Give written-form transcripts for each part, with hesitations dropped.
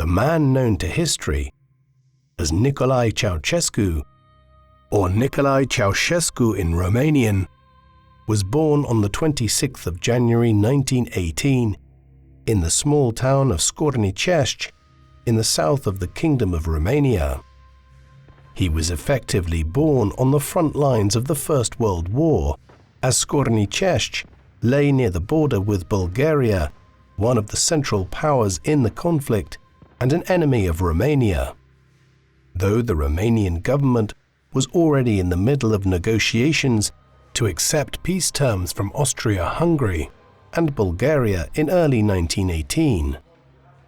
The man known to history as Nicolae Ceausescu, or Nicolae Ceausescu in Romanian, was born on the 26th of January 1918 in the small town of Scornicești in the south of the Kingdom of Romania. He was effectively born on the front lines of the First World War, as Scornicești lay near the border with Bulgaria, one of the central powers in the conflict and an enemy of Romania. Though the Romanian government was already in the middle of negotiations to accept peace terms from Austria-Hungary and Bulgaria in early 1918,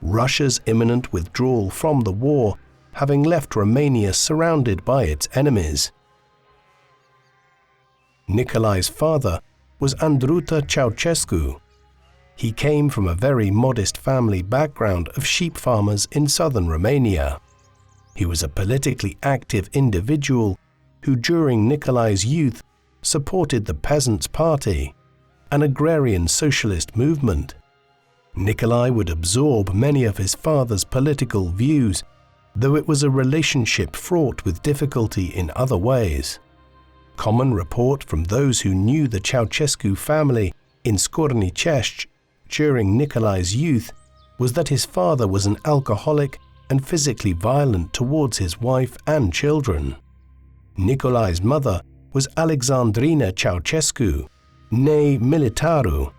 Russia's imminent withdrawal from the war having left Romania surrounded by its enemies. Nicolae's father was Andruta Ceausescu. He came from a very modest family background of sheep farmers in southern Romania. He was a politically active individual who during Nicolae's youth supported the Peasants' Party, an agrarian socialist movement. Nicolae would absorb many of his father's political views, though it was a relationship fraught with difficulty in other ways. Common report from those who knew the Ceausescu family in Scornicești during Nicolae's youth was that his father was an alcoholic and physically violent towards his wife and children. Nicolae's mother was Alexandrina Ceausescu, née Militaru.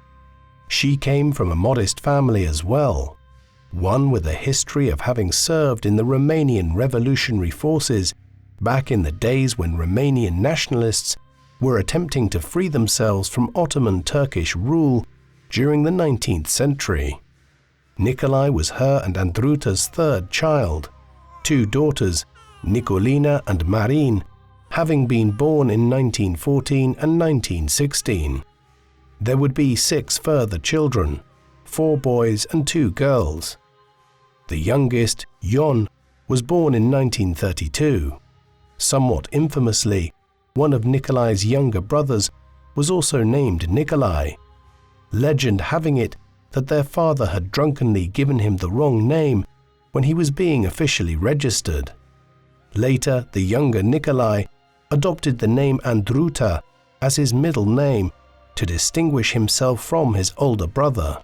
She came from a modest family as well, one with a history of having served in the Romanian revolutionary forces back in the days when Romanian nationalists were attempting to free themselves from Ottoman Turkish rule during the 19th century. Nicolae was her and Andruta's third child, two daughters, Nicolina and Marin, having been born in 1914 and 1916. There would be 6 further children, 4 boys and 2 girls. The youngest, Ion, was born in 1932. Somewhat infamously, one of Nicolae's younger brothers was also named Nicolae, legend having it that their father had drunkenly given him the wrong name when he was being officially registered. Later, the younger Nicolae adopted the name Andruta as his middle name to distinguish himself from his older brother.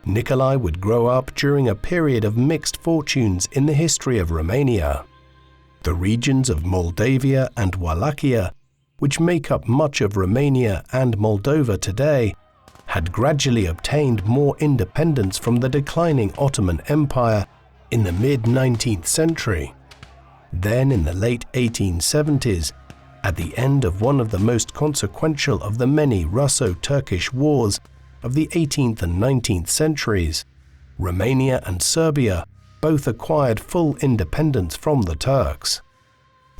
Nicolae would grow up during a period of mixed fortunes in the history of Romania. The regions of Moldavia and Wallachia, which make up much of Romania and Moldova today, had gradually obtained more independence from the declining Ottoman Empire in the mid-19th century. Then in the late 1870s, at the end of one of the most consequential of the many Russo-Turkish wars of the 18th and 19th centuries, Romania and Serbia both acquired full independence from the Turks.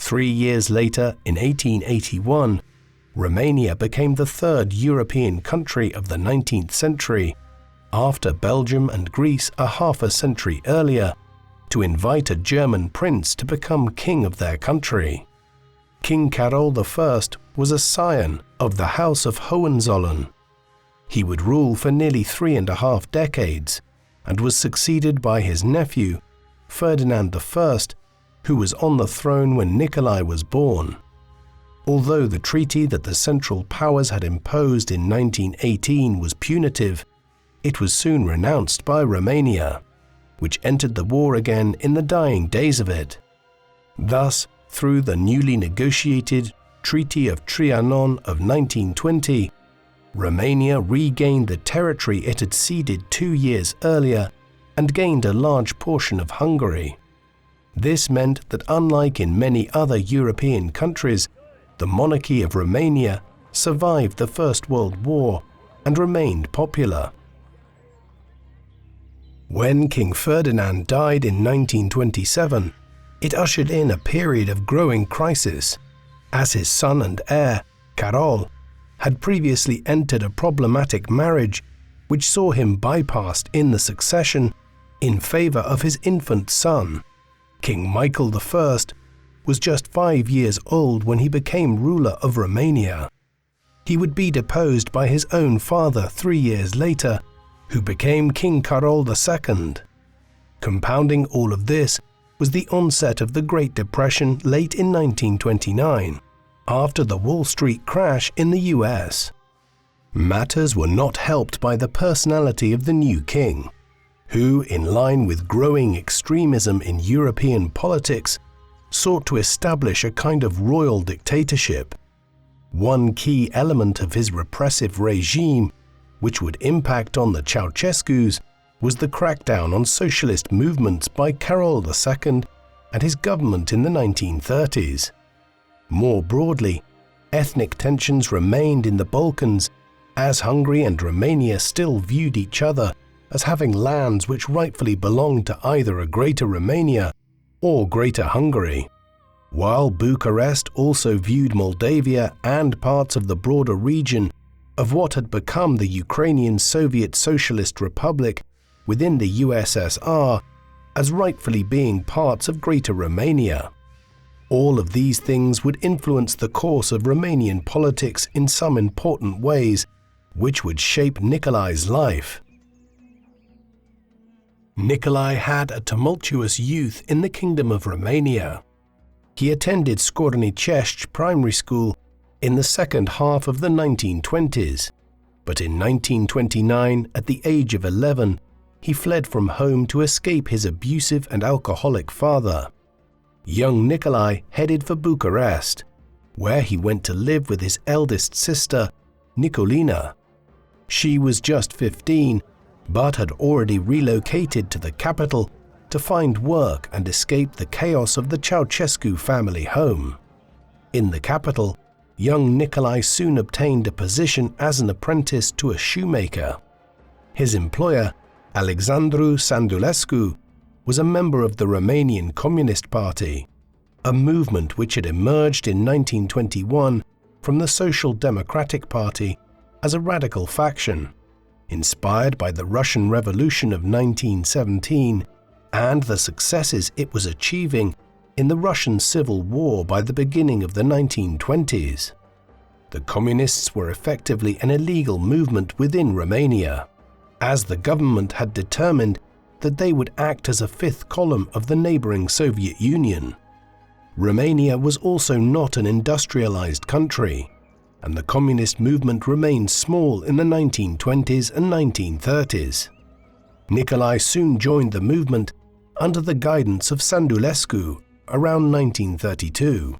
3 years later, in 1881, Romania became the third European country of the 19th century, after Belgium and Greece a half a century earlier, to invite a German prince to become king of their country. King Carol I was a scion of the House of Hohenzollern. He would rule for nearly 3.5 decades and was succeeded by his nephew, Ferdinand I, who was on the throne when Nicolae was born. Although the treaty that the Central Powers had imposed in 1918 was punitive, it was soon renounced by Romania, which entered the war again in the dying days of it. Thus, through the newly negotiated Treaty of Trianon of 1920, Romania regained the territory it had ceded 2 years earlier and gained a large portion of Hungary. This meant that unlike in many other European countries, the monarchy of Romania survived the First World War and remained popular. When King Ferdinand died in 1927, it ushered in a period of growing crisis, as his son and heir, Carol, had previously entered a problematic marriage which saw him bypassed in the succession in favor of his infant son. King Michael I was just 5 years old when he became ruler of Romania. He would be deposed by his own father 3 years later, who became King Carol II. Compounding all of this was the onset of the Great Depression late in 1929, after the Wall Street crash in the US. Matters were not helped by the personality of the new king, who, in line with growing extremism in European politics, sought to establish a kind of royal dictatorship. One key element of his repressive regime, which would impact on the Ceausescus, was the crackdown on socialist movements by Carol II and his government in the 1930s. More broadly, ethnic tensions remained in the Balkans, as Hungary and Romania still viewed each other as having lands which rightfully belonged to either a Greater Romania or Greater Hungary, while Bucharest also viewed Moldavia and parts of the broader region of what had become the Ukrainian Soviet Socialist Republic within the USSR as rightfully being parts of Greater Romania. All of these things would influence the course of Romanian politics in some important ways, which would shape Nicolae's life. Nicolae had a tumultuous youth in the Kingdom of Romania. He attended Scornicești Primary School in the second half of the 1920s, but in 1929, at the age of 11, he fled from home to escape his abusive and alcoholic father. Young Nicolae headed for Bucharest, where he went to live with his eldest sister, Nicolina. She was just 15, but had already relocated to the capital to find work and escape the chaos of the Ceausescu family home. In the capital, young Nicolae soon obtained a position as an apprentice to a shoemaker. His employer, Alexandru Sandulescu, was a member of the Romanian Communist Party, a movement which had emerged in 1921 from the Social Democratic Party as a radical faction, inspired by the Russian Revolution of 1917 and the successes it was achieving in the Russian Civil War by the beginning of the 1920s. The Communists were effectively an illegal movement within Romania, as the government had determined that they would act as a fifth column of the neighboring Soviet Union. Romania was also not an industrialized country, and the communist movement remained small in the 1920s and 1930s. Nicolae soon joined the movement under the guidance of Sandulescu around 1932.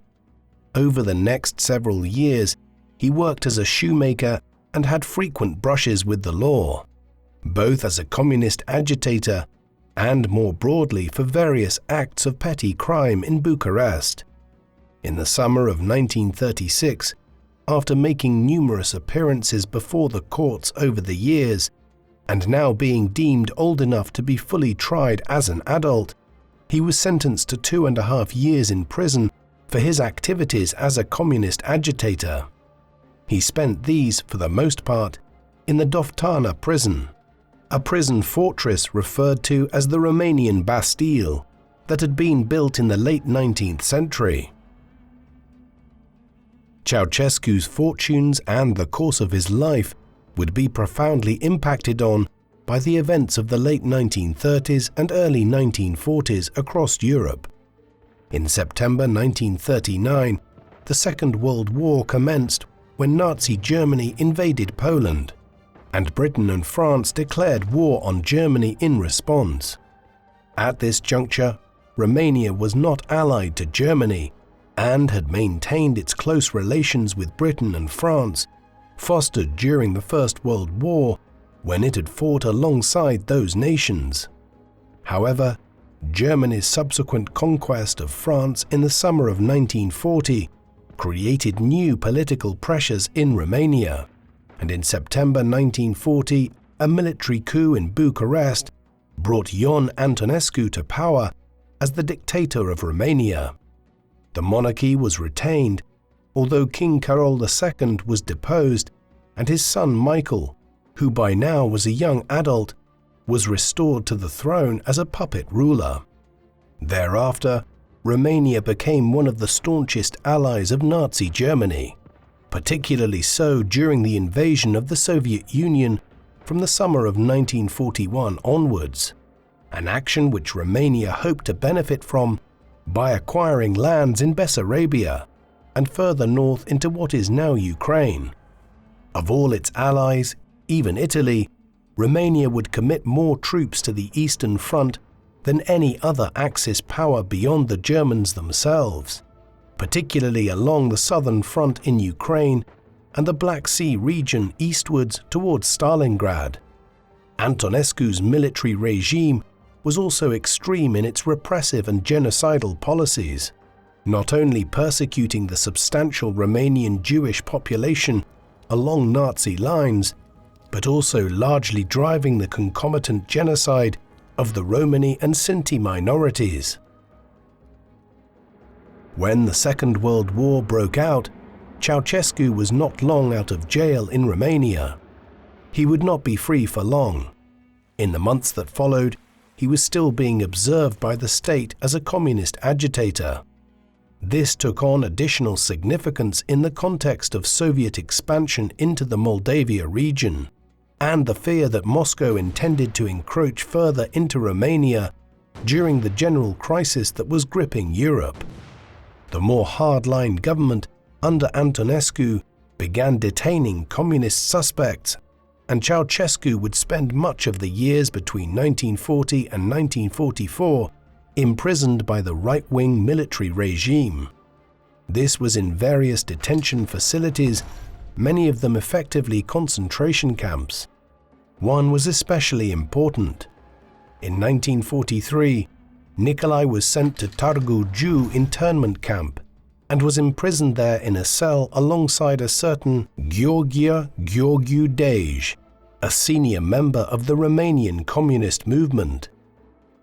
Over the next several years, he worked as a shoemaker and had frequent brushes with the law, both as a communist agitator and more broadly for various acts of petty crime in Bucharest. In the summer of 1936, after making numerous appearances before the courts over the years, and now being deemed old enough to be fully tried as an adult, he was sentenced to 2.5 years in prison for his activities as a communist agitator. He spent these, for the most part, in the Doftana prison, a prison fortress referred to as the Romanian Bastille that had been built in the late 19th century. Ceausescu's fortunes and the course of his life would be profoundly impacted on by the events of the late 1930s and early 1940s across Europe. In September 1939, the Second World War commenced when Nazi Germany invaded Poland, and Britain and France declared war on Germany in response. At this juncture, Romania was not allied to Germany and had maintained its close relations with Britain and France, fostered during the First World War when it had fought alongside those nations. However, Germany's subsequent conquest of France in the summer of 1940 created new political pressures in Romania, and in September 1940, a military coup in Bucharest brought Ion Antonescu to power as the dictator of Romania. The monarchy was retained, although King Carol II was deposed, and his son Michael, who by now was a young adult, was restored to the throne as a puppet ruler. Thereafter, Romania became one of the staunchest allies of Nazi Germany, particularly so during the invasion of the Soviet Union from the summer of 1941 onwards, an action which Romania hoped to benefit from by acquiring lands in Bessarabia and further north into what is now Ukraine. Of all its allies, even Italy, Romania would commit more troops to the Eastern Front than any other Axis power beyond the Germans themselves, particularly along the southern front in Ukraine and the Black Sea region eastwards towards Stalingrad. Antonescu's military regime was also extreme in its repressive and genocidal policies, not only persecuting the substantial Romanian Jewish population along Nazi lines, but also largely driving the concomitant genocide of the Romani and Sinti minorities. When the Second World War broke out, Ceausescu was not long out of jail in Romania. He would not be free for long. In the months that followed, he was still being observed by the state as a communist agitator. This took on additional significance in the context of Soviet expansion into the Moldavia region, and the fear that Moscow intended to encroach further into Romania during the general crisis that was gripping Europe. The more hardline government under Antonescu began detaining communist suspects, and Ceausescu would spend much of the years between 1940 and 1944 imprisoned by the right-wing military regime. This was in various detention facilities, many of them effectively concentration camps. One was especially important. In 1943, Nicolae was sent to Târgu Jiu internment camp and was imprisoned there in a cell alongside a certain Gheorghe Dej, a senior member of the Romanian communist movement.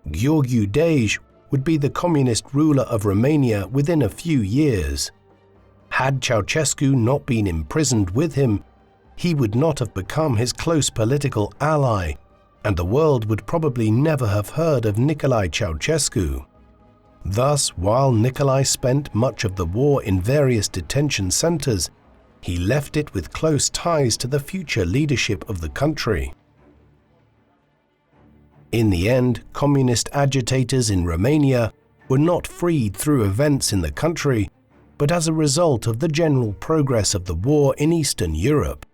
Gheorghe Dej would be the communist ruler of Romania within a few years. Had Ceausescu not been imprisoned with him, he would not have become his close political ally, and the world would probably never have heard of Nicolae Ceausescu. Thus, while Nicolae spent much of the war in various detention centers, he left it with close ties to the future leadership of the country. In the end, communist agitators in Romania were not freed through events in the country, but as a result of the general progress of the war in Eastern Europe.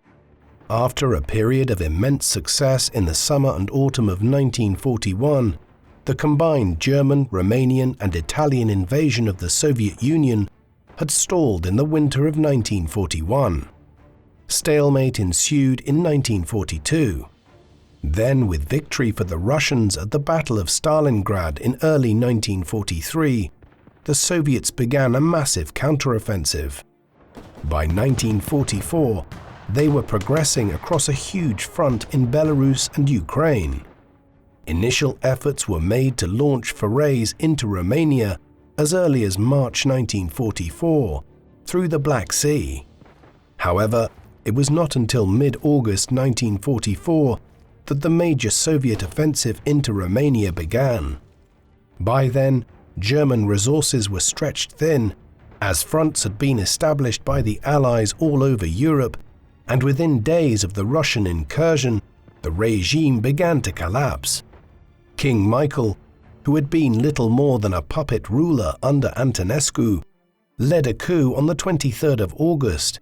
After a period of immense success in the summer and autumn of 1941, the combined German, Romanian, and Italian invasion of the Soviet Union had stalled in the winter of 1941. Stalemate ensued in 1942. Then, with victory for the Russians at the Battle of Stalingrad in early 1943, the Soviets began a massive counteroffensive. By 1944, they were progressing across a huge front in Belarus and Ukraine. Initial efforts were made to launch forays into Romania as early as March 1944 through the Black Sea. However, it was not until mid-August 1944 that the major Soviet offensive into Romania began. By then, German resources were stretched thin, as fronts had been established by the Allies all over Europe, and within days of the Russian incursion, the regime began to collapse. King Michael, who had been little more than a puppet ruler under Antonescu, led a coup on the 23rd of August,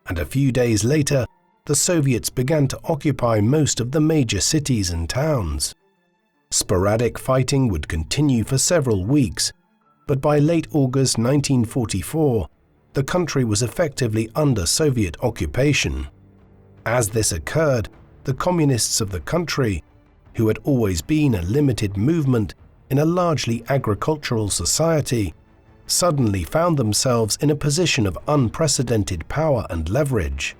and a few days later, the Soviets began to occupy most of the major cities and towns. Sporadic fighting would continue for several weeks, but by late August 1944, the country was effectively under Soviet occupation. As this occurred, the communists of the country, who had always been a limited movement in a largely agricultural society, suddenly found themselves in a position of unprecedented power and leverage.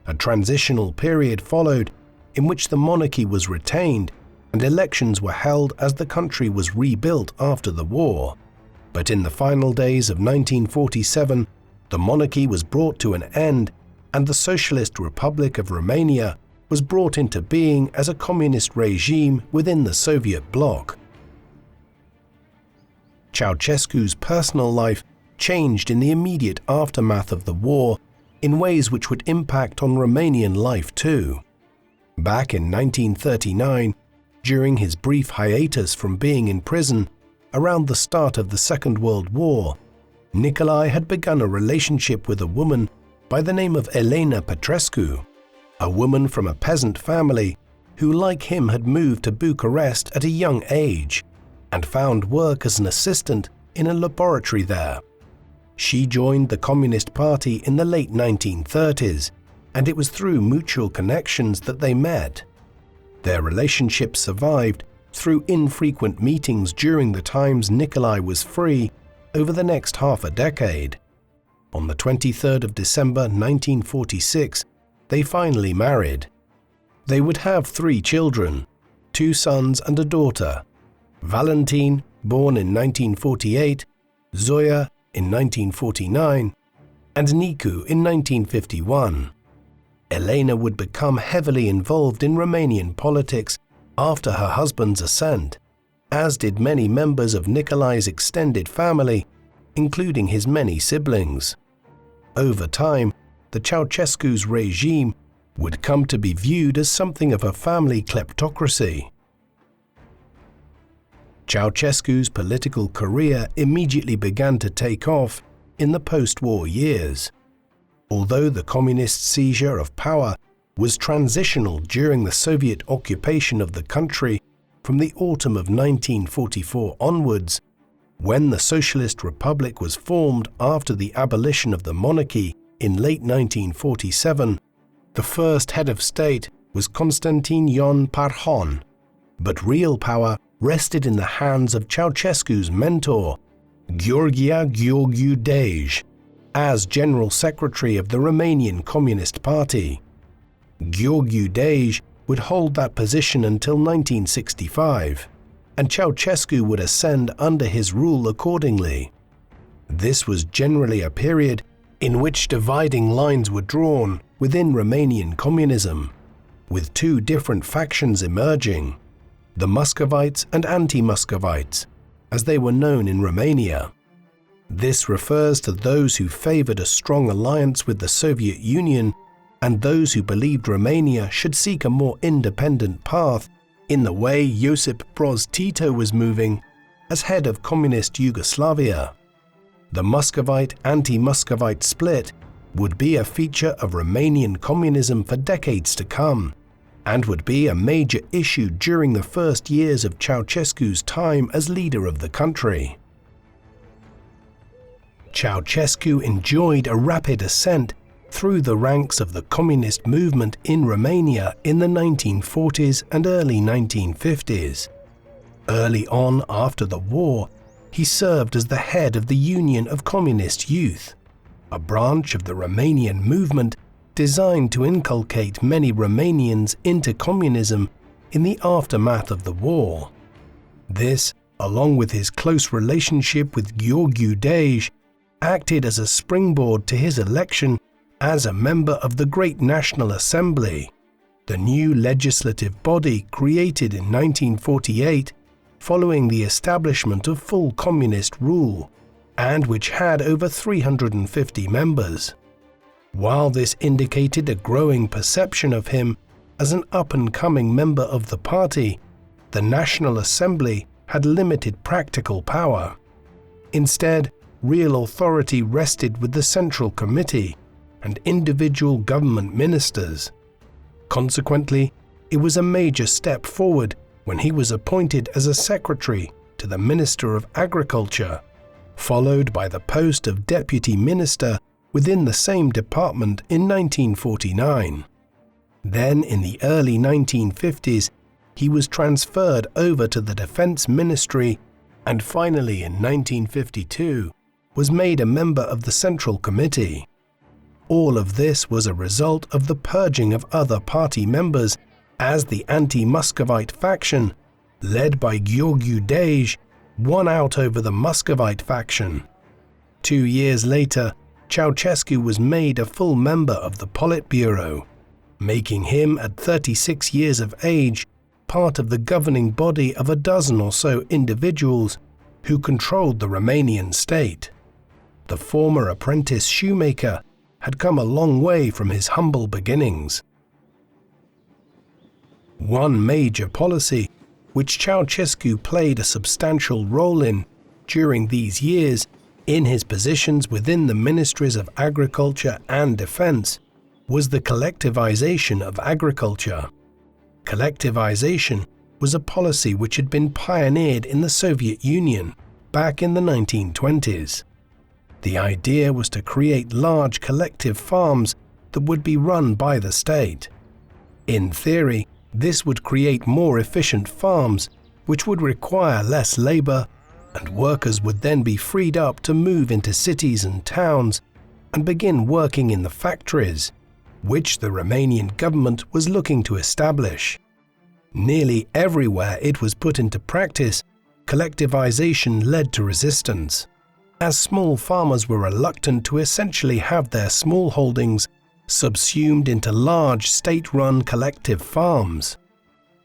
A transitional period followed in which the monarchy was retained and elections were held as the country was rebuilt after the war. But in the final days of 1947, the monarchy was brought to an end and the Socialist Republic of Romania was brought into being as a communist regime within the Soviet bloc. Ceausescu's personal life changed in the immediate aftermath of the war in ways which would impact on Romanian life too. Back in 1939, during his brief hiatus from being in prison around the start of the Second World War, Nicolae had begun a relationship with a woman by the name of Elena Petrescu, a woman from a peasant family who, like him, had moved to Bucharest at a young age and found work as an assistant in a laboratory there. She joined the Communist Party in the late 1930s, and it was through mutual connections that they met. Their relationship survived through infrequent meetings during the times Nicolae was free over the next half a decade. On the 23rd of December 1946, they finally married. They would have 3 children, 2 sons and a daughter: Valentin, born in 1948, Zoya in 1949, and Nicu in 1951. Elena would become heavily involved in Romanian politics after her husband's ascent, as did many members of Nicolae's extended family, including his many siblings. Over time, the Ceausescu's regime would come to be viewed as something of a family kleptocracy. Ceausescu's political career immediately began to take off in the post-war years. Although the communist seizure of power was transitional during the Soviet occupation of the country from the autumn of 1944 onwards, when the Socialist Republic was formed after the abolition of the monarchy in late 1947, the first head of state was Constantin Ion Parhon, but real power rested in the hands of Ceausescu's mentor, Gheorghe Dej, as General Secretary of the Romanian Communist Party. Gheorghe Dej would hold that position until 1965, and Ceausescu would ascend under his rule accordingly. This was generally a period in which dividing lines were drawn within Romanian communism, with 2 different factions emerging: the Muscovites and anti-Muscovites, as they were known in Romania. This refers to those who favored a strong alliance with the Soviet Union and those who believed Romania should seek a more independent path in the way Josip Broz Tito was moving as head of communist Yugoslavia. The Muscovite-anti-Muscovite split would be a feature of Romanian communism for decades to come, and would be a major issue during the first years of Ceausescu's time as leader of the country. Ceausescu enjoyed a rapid ascent through the ranks of the communist movement in Romania in the 1940s and early 1950s. Early on after the war, he served as the head of the Union of Communist Youth, a branch of the Romanian movement designed to inculcate many Romanians into communism in the aftermath of the war. This, along with his close relationship with Gheorghe Dej, acted as a springboard to his election as a member of the Great National Assembly, the new legislative body created in 1948 following the establishment of full communist rule, and which had over 350 members. While this indicated a growing perception of him as an up-and-coming member of the party, the National Assembly had limited practical power. Instead, real authority rested with the Central Committee and individual government ministers. Consequently, it was a major step forward when he was appointed as a secretary to the Minister of Agriculture, followed by the post of Deputy Minister within the same department in 1949. Then, in the early 1950s, he was transferred over to the Defense Ministry, and finally in 1952 was made a member of the Central Committee. All of this was a result of the purging of other party members, as the anti-Muscovite faction, led by Gheorghe Dej, won out over the Muscovite faction. 2 years later, Ceausescu was made a full member of the Politburo, making him, at 36 years of age, part of the governing body of a dozen or so individuals who controlled the Romanian state. The former apprentice shoemaker had come a long way from his humble beginnings. One major policy, which Ceausescu played a substantial role in during these years in his positions within the Ministries of Agriculture and Defense, was the collectivization of agriculture. Collectivization was a policy which had been pioneered in the Soviet Union back in the 1920s. The idea was to create large collective farms that would be run by the state. In theory, this would create more efficient farms, which would require less labor, and workers would then be freed up to move into cities and towns and begin working in the factories, which the Romanian government was looking to establish. Nearly everywhere it was put into practice, collectivization led to resistance, as small farmers were reluctant to essentially have their small holdings subsumed into large state-run collective farms.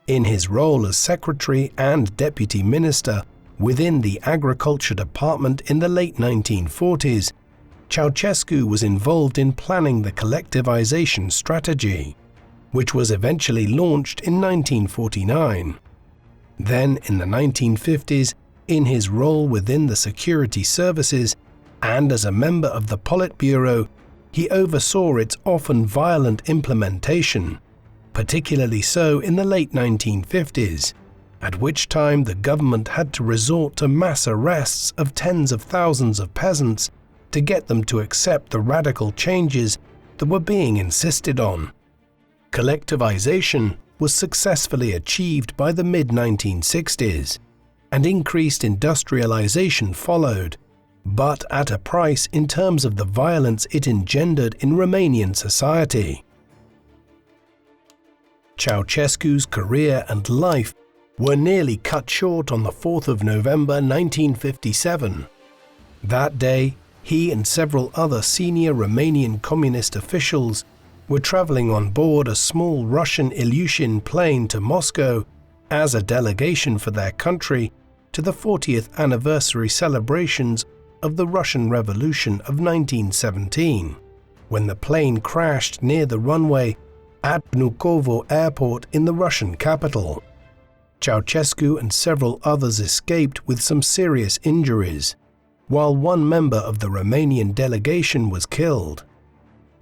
In his role as secretary and deputy minister within the agriculture department in the late 1940s, Ceausescu was involved in planning the collectivization strategy, which was eventually launched in 1949. Then, in the 1950s, in his role within the security services and as a member of the Politburo, he oversaw its often violent implementation, particularly so in the late 1950s, at which time the government had to resort to mass arrests of tens of thousands of peasants to get them to accept the radical changes that were being insisted on. Collectivization was successfully achieved by the mid-1960s, and increased industrialization followed, but at a price in terms of the violence it engendered in Romanian society. Ceausescu's career and life were nearly cut short on the 4th of November 1957. That day, he and several other senior Romanian communist officials were traveling on board a small Russian Ilyushin plane to Moscow as a delegation for their country to the 40th anniversary celebrations of the Russian Revolution of 1917, when the plane crashed near the runway at Vnukovo Airport in the Russian capital. Ceausescu and several others escaped with some serious injuries, while one member of the Romanian delegation was killed.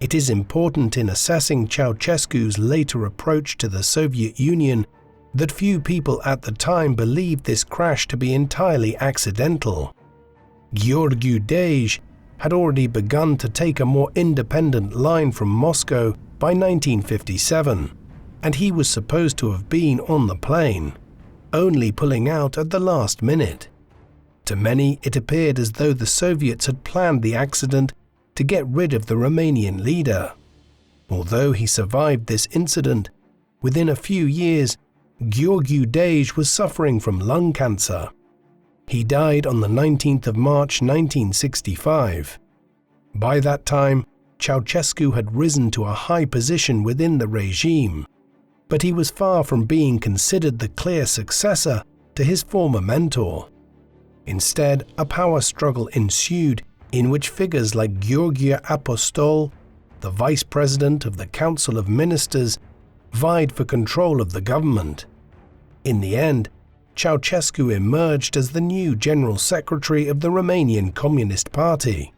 It is important in assessing Ceausescu's later approach to the Soviet Union that few people at the time believed this crash to be entirely accidental. Gheorghe Dej had already begun to take a more independent line from Moscow by 1957, and he was supposed to have been on the plane, only pulling out at the last minute. To many, it appeared as though the Soviets had planned the accident to get rid of the Romanian leader. Although he survived this incident, within a few years, Gheorghe Dej was suffering from lung cancer. He died on the 19th of March 1965. By that time, Ceausescu had risen to a high position within the regime, but he was far from being considered the clear successor to his former mentor. Instead, a power struggle ensued in which figures like Gheorghe Apostol, the vice president of the Council of Ministers, vied for control of the government. In the end, Ceausescu emerged as the new General Secretary of the Romanian Communist Party,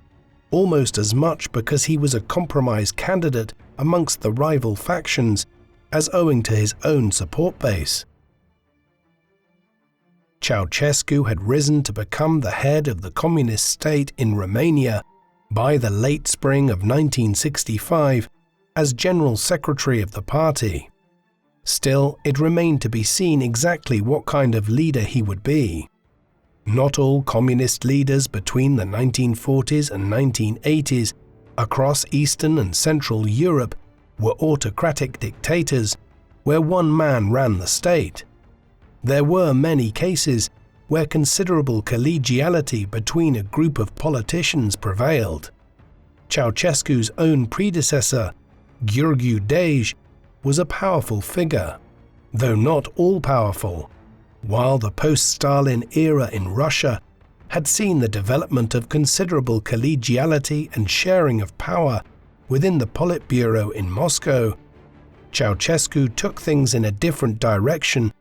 almost as much because he was a compromise candidate amongst the rival factions as owing to his own support base. Ceausescu had risen to become the head of the communist state in Romania by the late spring of 1965 as General Secretary of the party. Still, it remained to be seen exactly what kind of leader he would be. Not all communist leaders between the 1940s and 1980s across Eastern and Central Europe were autocratic dictators where one man ran the state. There were many cases where considerable collegiality between a group of politicians prevailed. Ceausescu's own predecessor, Gheorghe Dej, was a powerful figure, though not all-powerful, while the post-Stalin era in Russia had seen the development of considerable collegiality and sharing of power within the Politburo in Moscow. Ceausescu took things in a different direction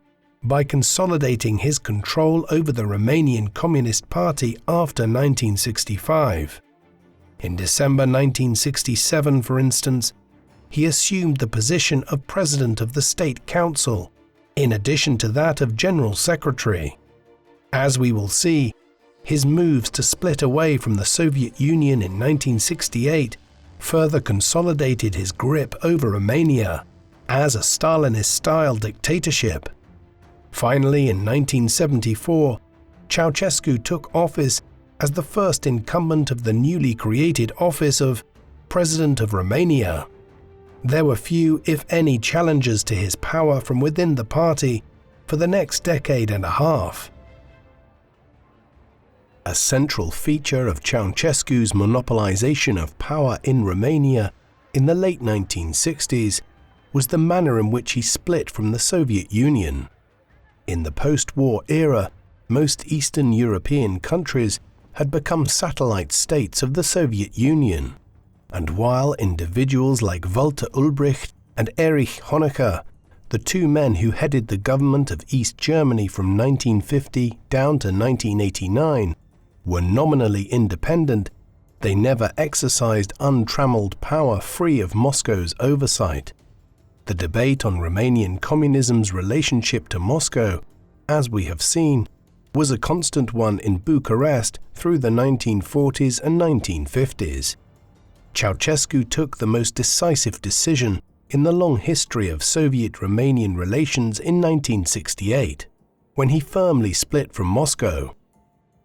by consolidating his control over the Romanian Communist Party after 1965. In December 1967, for instance, he assumed the position of President of the State Council, in addition to that of General Secretary. As we will see, his moves to split away from the Soviet Union in 1968 further consolidated his grip over Romania as a Stalinist-style dictatorship. Finally, in 1974, Ceausescu took office as the first incumbent of the newly created office of President of Romania. There were few, if any, challenges to his power from within the party for the next decade and a half. A central feature of Ceausescu's monopolization of power in Romania in the late 1960s was the manner in which he split from the Soviet Union. In the post-war era, most Eastern European countries had become satellite states of the Soviet Union, and while individuals like Walter Ulbricht and Erich Honecker, the two men who headed the government of East Germany from 1950 down to 1989, were nominally independent, they never exercised untrammeled power free of Moscow's oversight. The debate on Romanian communism's relationship to Moscow, as we have seen, was a constant one in Bucharest through the 1940s and 1950s. Ceausescu took the most decisive decision in the long history of Soviet-Romanian relations in 1968, when he firmly split from Moscow.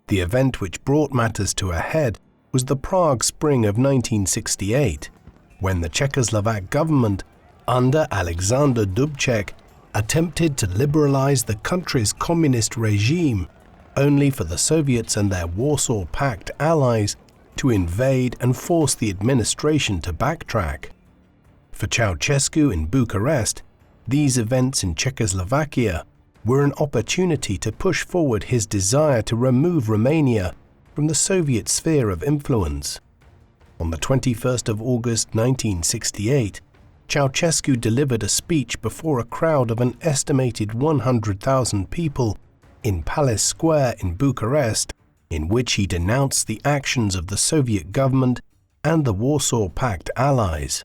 The event which brought matters to a head was the Prague Spring of 1968, when the Czechoslovak government, under Alexander Dubček, attempted to liberalize the country's communist regime, only for the Soviets and their Warsaw Pact allies to invade and force the administration to backtrack. For Ceausescu in Bucharest, these events in Czechoslovakia were an opportunity to push forward his desire to remove Romania from the Soviet sphere of influence. On the 21st of August 1968, Ceausescu delivered a speech before a crowd of an estimated 100,000 people in Palace Square in Bucharest, in which he denounced the actions of the Soviet government and the Warsaw Pact allies.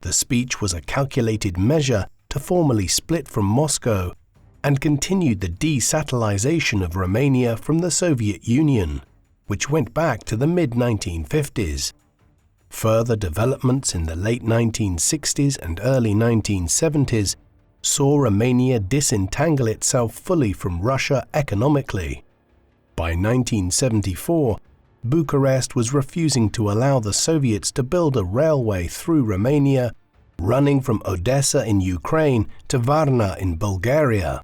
The speech was a calculated measure to formally split from Moscow and continued the desatellization of Romania from the Soviet Union, which went back to the mid-1950s. Further developments in the late 1960s and early 1970s saw Romania disentangle itself fully from Russia economically. By 1974, Bucharest was refusing to allow the Soviets to build a railway through Romania, running from Odessa in Ukraine to Varna in Bulgaria,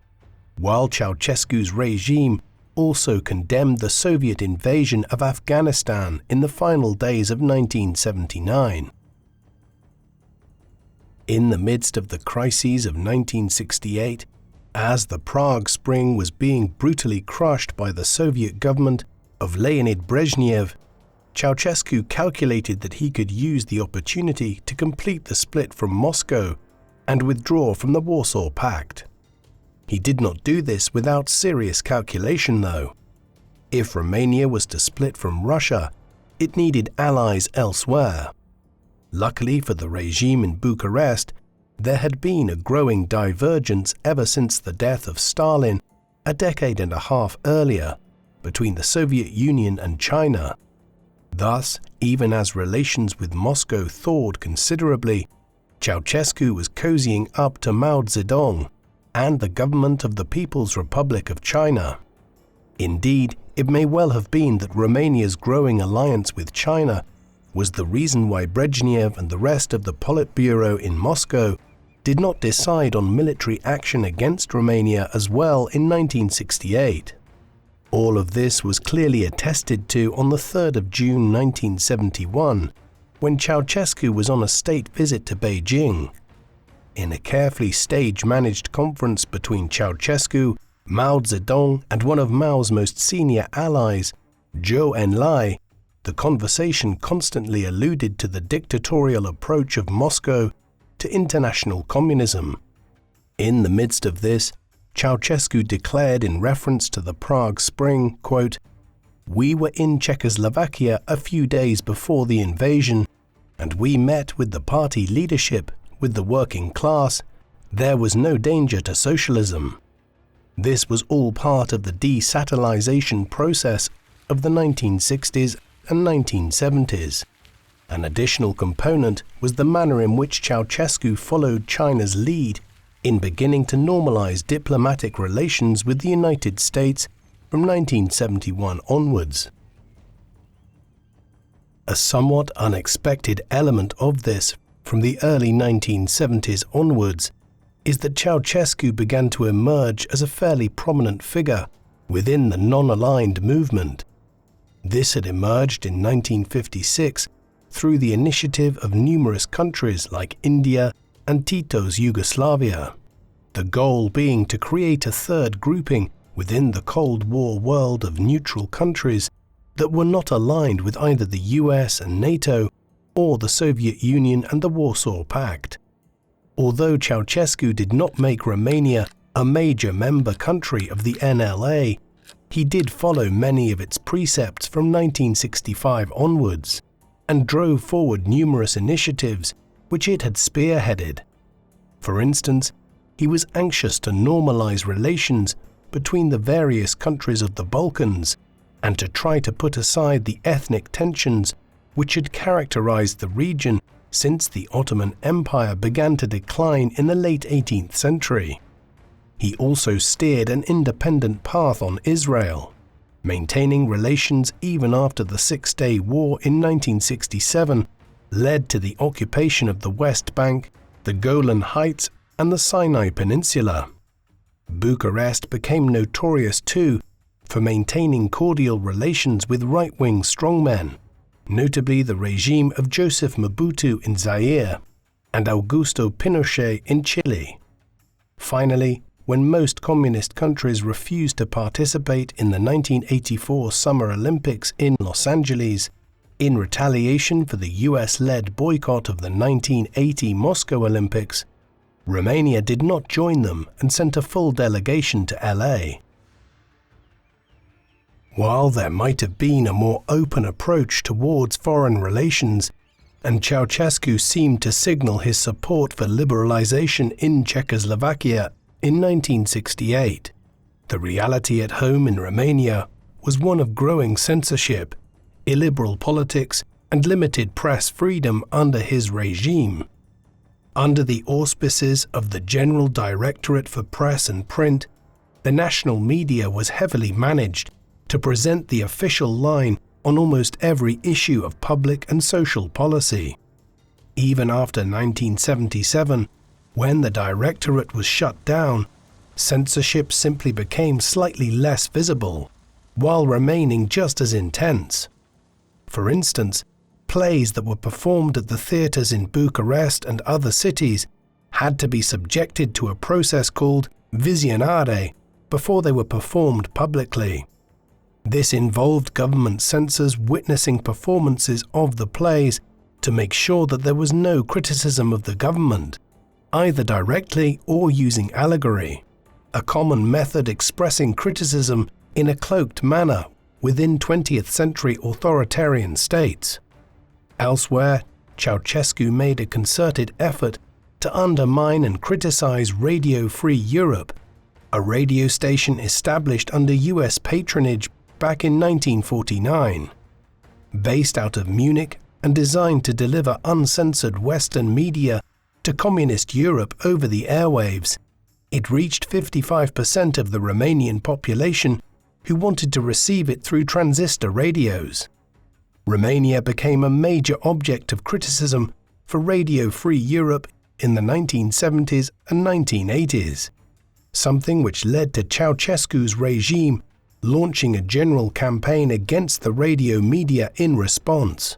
while Ceausescu's regime also condemned the Soviet invasion of Afghanistan in the final days of 1979. In the midst of the crises of 1968, as the Prague Spring was being brutally crushed by the Soviet government of Leonid Brezhnev, Ceausescu calculated that he could use the opportunity to complete the split from Moscow and withdraw from the Warsaw Pact. He did not do this without serious calculation, though. If Romania was to split from Russia, it needed allies elsewhere. Luckily for the regime in Bucharest, there had been a growing divergence ever since the death of Stalin a decade and a half earlier between the Soviet Union and China. Thus, even as relations with Moscow thawed considerably, Ceausescu was cozying up to Mao Zedong and the government of the People's Republic of China. Indeed, it may well have been that Romania's growing alliance with China was the reason why Brezhnev and the rest of the Politburo in Moscow did not decide on military action against Romania as well in 1968. All of this was clearly attested to on the 3rd of June 1971, when Ceausescu was on a state visit to Beijing. In a carefully stage-managed conference between Ceausescu, Mao Zedong, and one of Mao's most senior allies, Zhou Enlai, the conversation constantly alluded to the dictatorial approach of Moscow to international communism. In the midst of this, Ceausescu declared in reference to the Prague Spring, quote, "We were in Czechoslovakia a few days before the invasion, and we met with the party leadership, with the working class. There was no danger to socialism." This was all part of the desatellization process of the 1960s and 1970s. An additional component was the manner in which Ceausescu followed China's lead in beginning to normalize diplomatic relations with the United States from 1971 onwards. A somewhat unexpected element of this from the early 1970s onwards is that Ceausescu began to emerge as a fairly prominent figure within the non-aligned movement. This had emerged in 1956 through the initiative of numerous countries like India and Tito's Yugoslavia, the goal being to create a third grouping within the Cold War world of neutral countries that were not aligned with either the US and NATO or the Soviet Union and the Warsaw Pact. Although Ceausescu did not make Romania a major member country of the NLA, he did follow many of its precepts from 1965 onwards and drove forward numerous initiatives which it had spearheaded. For instance, he was anxious to normalize relations between the various countries of the Balkans and to try to put aside the ethnic tensions which had characterized the region since the Ottoman Empire began to decline in the late 18th century. He also steered an independent path on Israel, maintaining relations even after the Six-Day War in 1967 led to the occupation of the West Bank, the Golan Heights, and the Sinai Peninsula. Bucharest became notorious too for maintaining cordial relations with right-wing strongmen, notably the regime of Joseph Mobutu in Zaire and Augusto Pinochet in Chile. Finally, when most communist countries refused to participate in the 1984 Summer Olympics in Los Angeles, in retaliation for the US-led boycott of the 1980 Moscow Olympics, Romania did not join them and sent a full delegation to LA. While there might have been a more open approach towards foreign relations, and Ceausescu seemed to signal his support for liberalization in Czechoslovakia in 1968, the reality at home in Romania was one of growing censorship, illiberal politics, and limited press freedom under his regime. Under the auspices of the General Directorate for Press and Print, the national media was heavily managed to present the official line on almost every issue of public and social policy. Even after 1977, when the Directorate was shut down, censorship simply became slightly less visible, while remaining just as intense. For instance, plays that were performed at the theatres in Bucharest and other cities had to be subjected to a process called visionare before they were performed publicly. This involved government censors witnessing performances of the plays to make sure that there was no criticism of the government, either directly or using allegory, a common method expressing criticism in a cloaked manner within 20th century authoritarian states. Elsewhere, Ceausescu made a concerted effort to undermine and criticize Radio Free Europe, a radio station established under US patronage back in 1949. Based out of Munich and designed to deliver uncensored Western media to communist Europe over the airwaves, it reached 55% of the Romanian population who wanted to receive it through transistor radios. Romania became a major object of criticism for Radio Free Europe in the 1970s and 1980s, something which led to Ceausescu's regime launching a general campaign against the radio media in response.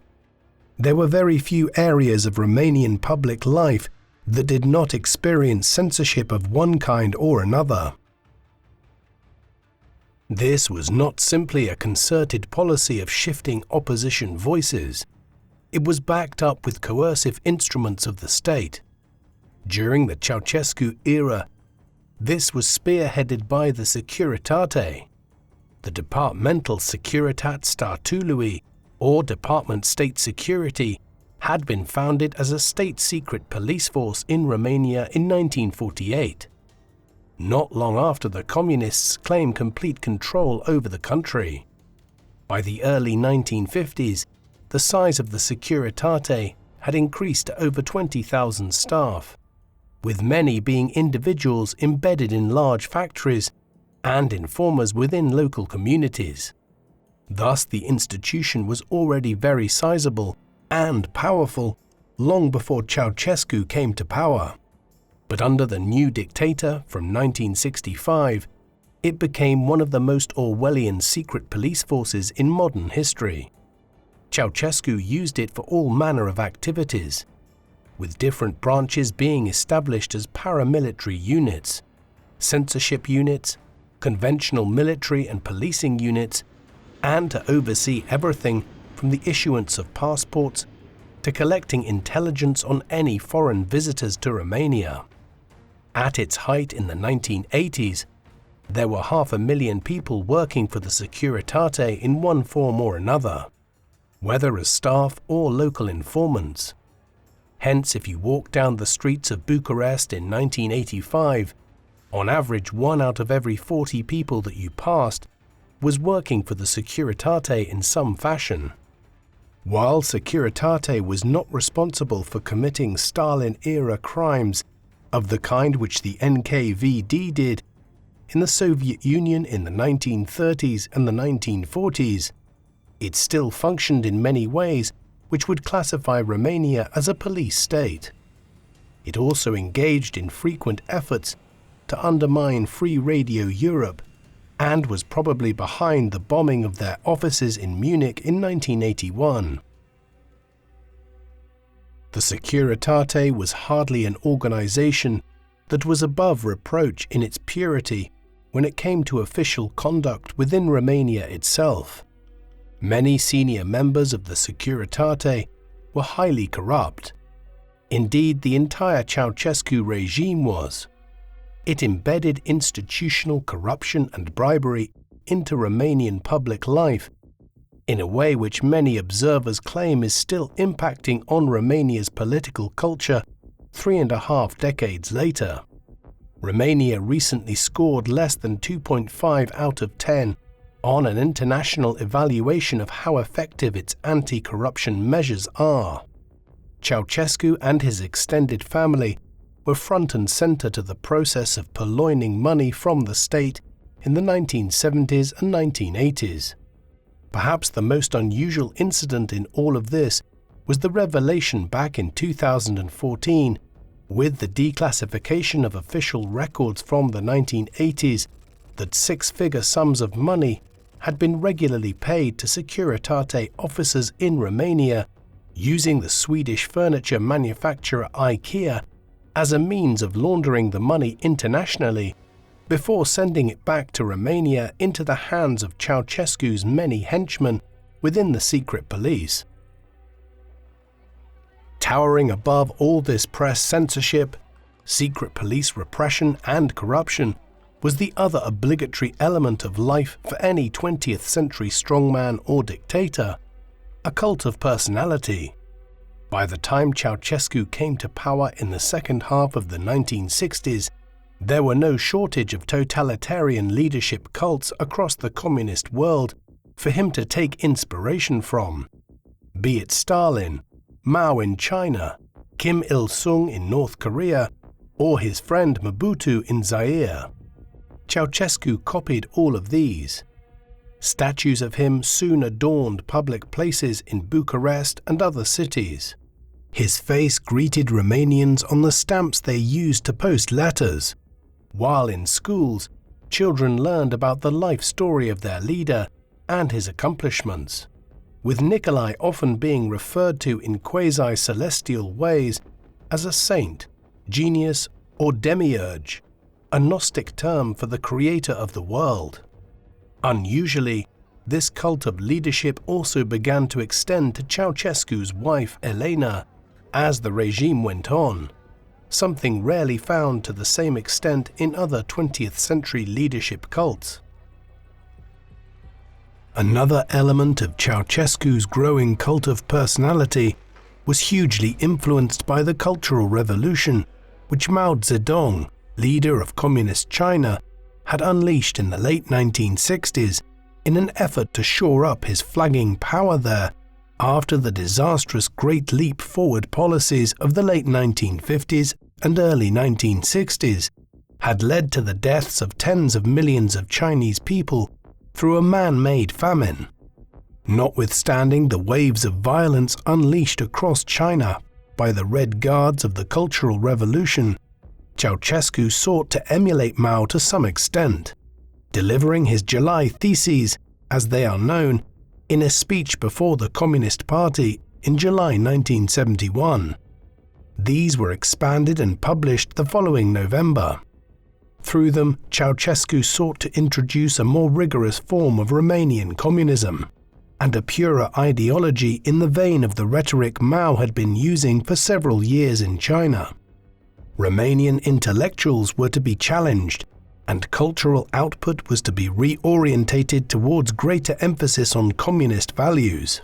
There were very few areas of Romanian public life that did not experience censorship of one kind or another. This was not simply a concerted policy of shifting opposition voices. It was backed up with coercive instruments of the state. During the Ceausescu era, this was spearheaded by the Securitate. The Departamental Securitate Statului, or Department State Security, had been founded as a state-secret police force in Romania in 1948, not long after the Communists claimed complete control over the country. By the early 1950s, the size of the Securitate had increased to over 20,000 staff, with many being individuals embedded in large factories and informers within local communities. Thus, the institution was already very sizable and powerful long before Ceausescu came to power. But under the new dictator from 1965, it became one of the most Orwellian secret police forces in modern history. Ceausescu used it for all manner of activities, with different branches being established as paramilitary units, censorship units, conventional military and policing units, and to oversee everything from the issuance of passports to collecting intelligence on any foreign visitors to Romania. At its height in the 1980s, there were 500,000 people working for the Securitate in one form or another, whether as staff or local informants. Hence, if you walk down the streets of Bucharest in 1985, on average 1 out of every 40 people that you passed was working for the Securitate in some fashion. While Securitate was not responsible for committing Stalin-era crimes of the kind which the NKVD did in the Soviet Union in the 1930s and the 1940s, it still functioned in many ways which would classify Romania as a police state. It also engaged in frequent efforts to undermine Free Radio Europe and was probably behind the bombing of their offices in Munich in 1981. The Securitate was hardly an organization that was above reproach in its purity when it came to official conduct within Romania itself. Many senior members of the Securitate were highly corrupt. Indeed, the entire Ceausescu regime was. It embedded institutional corruption and bribery into Romanian public life in a way which many observers claim is still impacting on Romania's political culture 3.5 decades later. Romania recently scored less than 2.5 out of 10 on an international evaluation of how effective its anti-corruption measures are. Ceausescu and his extended family were front and center to the process of purloining money from the state in the 1970s and 1980s. Perhaps the most unusual incident in all of this was the revelation back in 2014 with the declassification of official records from the 1980s that six-figure sums of money had been regularly paid to Securitate officers in Romania using the Swedish furniture manufacturer IKEA as a means of laundering the money internationally before sending it back to Romania into the hands of Ceausescu's many henchmen within the secret police. Towering above all this press censorship, secret police repression and corruption was the other obligatory element of life for any 20th century strongman or dictator, a cult of personality. By the time Ceausescu came to power in the second half of the 1960s, there were no shortage of totalitarian leadership cults across the communist world for him to take inspiration from, be it Stalin, Mao in China, Kim Il-sung in North Korea, or his friend Mobutu in Zaire. Ceausescu copied all of these. Statues of him soon adorned public places in Bucharest and other cities. His face greeted Romanians on the stamps they used to post letters. While in schools, children learned about the life story of their leader and his accomplishments, with Nicolae often being referred to in quasi-celestial ways as a saint, genius, or demiurge, a Gnostic term for the creator of the world. Unusually, this cult of leadership also began to extend to Ceausescu's wife Elena as the regime went on. something rarely found to the same extent in other 20th century leadership cults. Another element of Ceausescu's growing cult of personality was hugely influenced by the Cultural Revolution, which Mao Zedong, leader of Communist China, had unleashed in the late 1960s in an effort to shore up his flagging power there after the disastrous Great Leap Forward policies of the late 1950s and early 1960s had led to the deaths of tens of millions of Chinese people through a man-made famine. Notwithstanding the waves of violence unleashed across China by the Red Guards of the Cultural Revolution, Ceausescu sought to emulate Mao to some extent, delivering his July Theses, as they are known, in a speech before the Communist Party in July 1971. These were expanded and published the following November. Through them, Ceausescu sought to introduce a more rigorous form of Romanian communism, and a purer ideology in the vein of the rhetoric Mao had been using for several years in China. Romanian intellectuals were to be challenged, and cultural output was to be reorientated towards greater emphasis on communist values.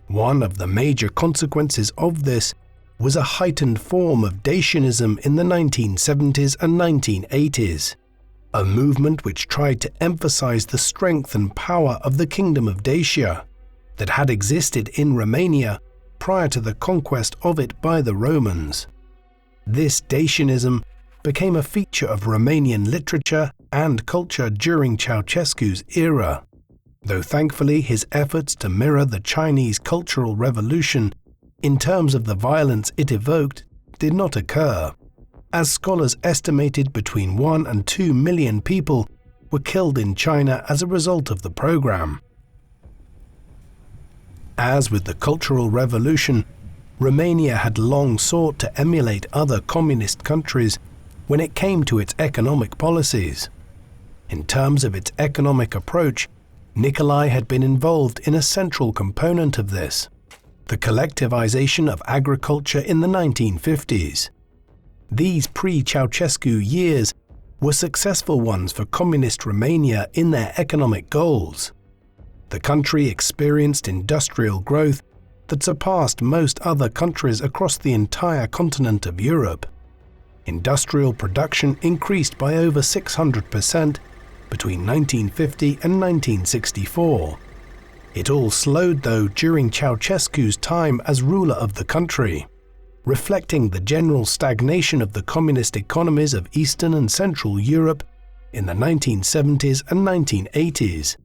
One of the major consequences of this was a heightened form of Dacianism in the 1970s and 1980s, a movement which tried to emphasize the strength and power of the Kingdom of Dacia that had existed in Romania prior to the conquest of it by the Romans. This Dacianism became a feature of Romanian literature and culture during Ceausescu's era, though thankfully his efforts to mirror the Chinese Cultural Revolution in terms of the violence it evoked did not occur, as scholars estimated between 1 and 2 million people were killed in China as a result of the program. As with the Cultural Revolution, Romania had long sought to emulate other communist countries when it came to its economic policies. In terms of its economic approach, Nicolae had been involved in a central component of this, the collectivization of agriculture in the 1950s. These pre-Ceausescu years were successful ones for communist Romania in their economic goals. The country experienced industrial growth that surpassed most other countries across the entire continent of Europe. Industrial production increased by over 600% between 1950 and 1964. It all slowed though during Ceausescu's time as ruler of the country, reflecting the general stagnation of the communist economies of Eastern and Central Europe in the 1970s and 1980s,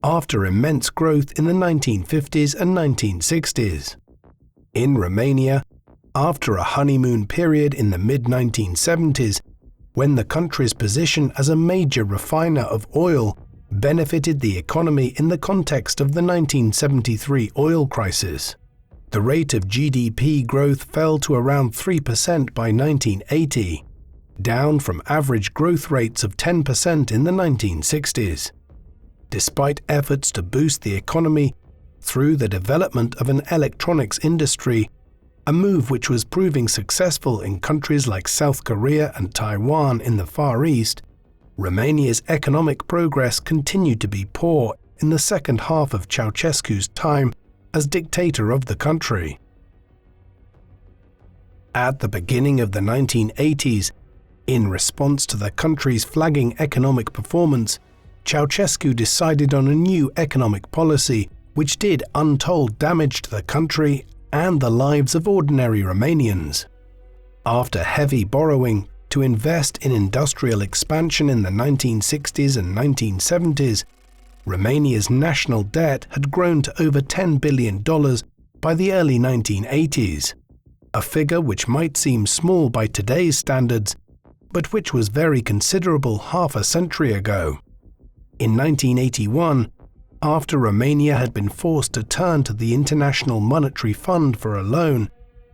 after immense growth in the 1950s and 1960s. In Romania, after a honeymoon period in the mid-1970s, when the country's position as a major refiner of oil benefited the economy in the context of the 1973 oil crisis, the rate of GDP growth fell to around 3% by 1980, down from average growth rates of 10% in the 1960s. Despite efforts to boost the economy through the development of an electronics industry, a move which was proving successful in countries like South Korea and Taiwan in the Far East, Romania's economic progress continued to be poor in the second half of Ceausescu's time as dictator of the country. At the beginning of the 1980s, in response to the country's flagging economic performance, Ceausescu decided on a new economic policy which did untold damage to the country and the lives of ordinary Romanians. After heavy borrowing to invest in industrial expansion in the 1960s and 1970s, Romania's national debt had grown to over $10 billion by the early 1980s, a figure which might seem small by today's standards, but which was very considerable half a century ago. In 1981, after Romania had been forced to turn to the International Monetary Fund for a loan,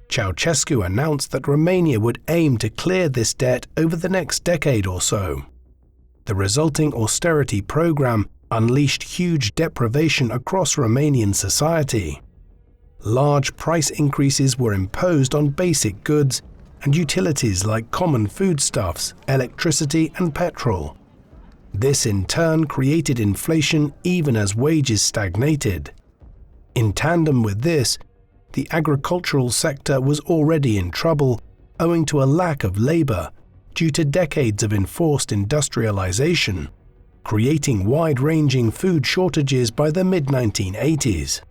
Ceausescu announced that Romania would aim to clear this debt over the next decade or so. The resulting austerity program unleashed huge deprivation across Romanian society. Large price increases were imposed on basic goods, and utilities like common foodstuffs, electricity and petrol. This in turn created inflation even as wages stagnated. In tandem with this, the agricultural sector was already in trouble owing to a lack of labor due to decades of enforced industrialization, creating wide-ranging food shortages by the mid-1980s.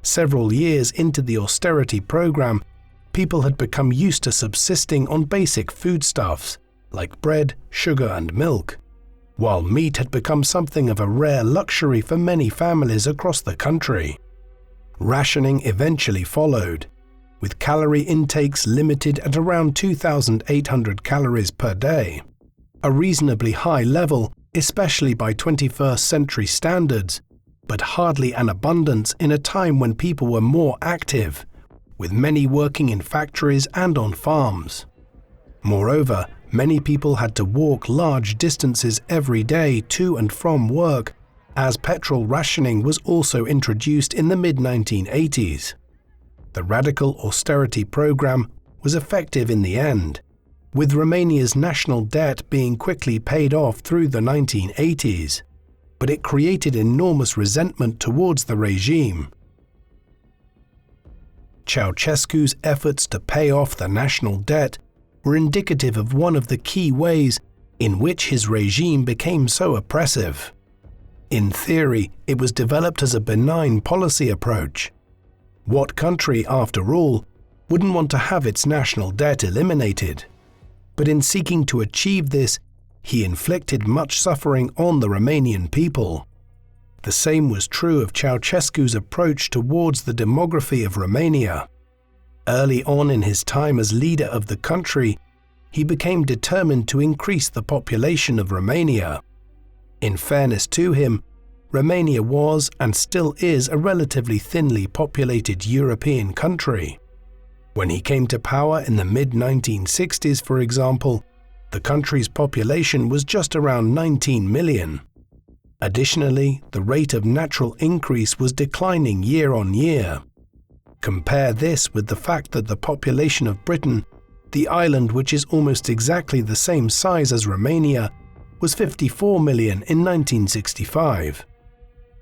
Several years into the austerity program, people had become used to subsisting on basic foodstuffs like bread, sugar and milk, while meat had become something of a rare luxury for many families across the country. Rationing eventually followed, with calorie intakes limited at around 2,800 calories per day, a reasonably high level, especially by 21st century standards, but hardly an abundance in a time when people were more active, with many working in factories and on farms. Moreover, many people had to walk large distances every day to and from work, as petrol rationing was also introduced in the mid-1980s. The radical austerity program was effective in the end, with Romania's national debt being quickly paid off through the 1980s, but it created enormous resentment towards the regime. Ceausescu's efforts to pay off the national debt were indicative of one of the key ways in which his regime became so oppressive. In theory, it was developed as a benign policy approach. What country, after all, wouldn't want to have its national debt eliminated? But in seeking to achieve this, he inflicted much suffering on the Romanian people. The same was true of Ceausescu's approach towards the demography of Romania. Early on in his time as leader of the country, he became determined to increase the population of Romania. In fairness to him, Romania was and still is a relatively thinly populated European country. When he came to power in the mid-1960s, for example, the country's population was just around 19 million. Additionally, the rate of natural increase was declining year on year. Compare this with the fact that the population of Britain, the island which is almost exactly the same size as Romania, was 54 million in 1965.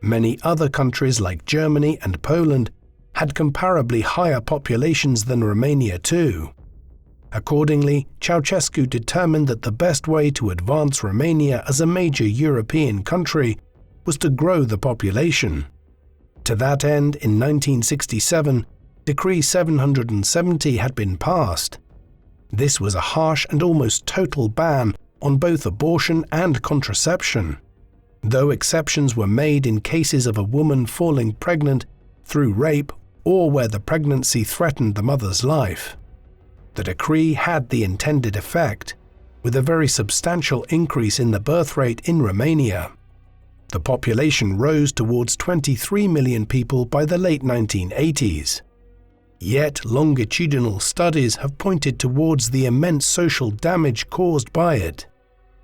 Many other countries like Germany and Poland had comparably higher populations than Romania too. Accordingly, Ceausescu determined that the best way to advance Romania as a major European country was to grow the population. To that end, in 1967, Decree 770 had been passed. This was a harsh and almost total ban on both abortion and contraception, though exceptions were made in cases of a woman falling pregnant through rape or where the pregnancy threatened the mother's life. The decree had the intended effect, with a very substantial increase in the birth rate in Romania. The population rose towards 23 million people by the late 1980s. Yet longitudinal studies have pointed towards the immense social damage caused by it,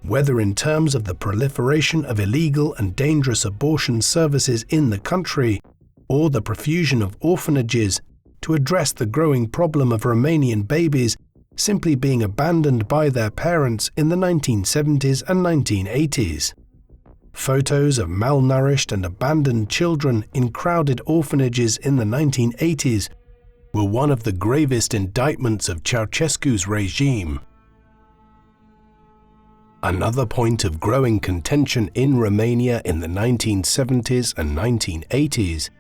whether in terms of the proliferation of illegal and dangerous abortion services in the country or the profusion of orphanages to address the growing problem of Romanian babies simply being abandoned by their parents in the 1970s and 1980s. Photos of malnourished and abandoned children in crowded orphanages in the 1980s were one of the gravest indictments of Ceausescu's regime. Another point of growing contention in Romania in the 1970s and 1980s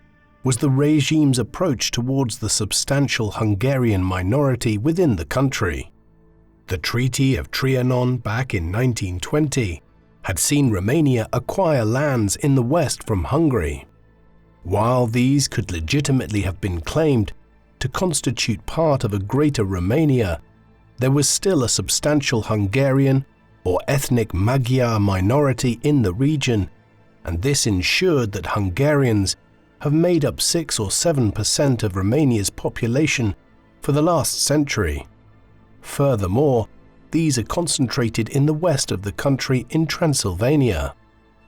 was the regime's approach towards the substantial Hungarian minority within the country. The Treaty of Trianon back in 1920 had seen Romania acquire lands in the west from Hungary. While these could legitimately have been claimed to constitute part of a greater Romania, there was still a substantial Hungarian or ethnic Magyar minority in the region, and this ensured that Hungarians have made up 6 or 7% of Romania's population for the last century. Furthermore, these are concentrated in the west of the country in Transylvania,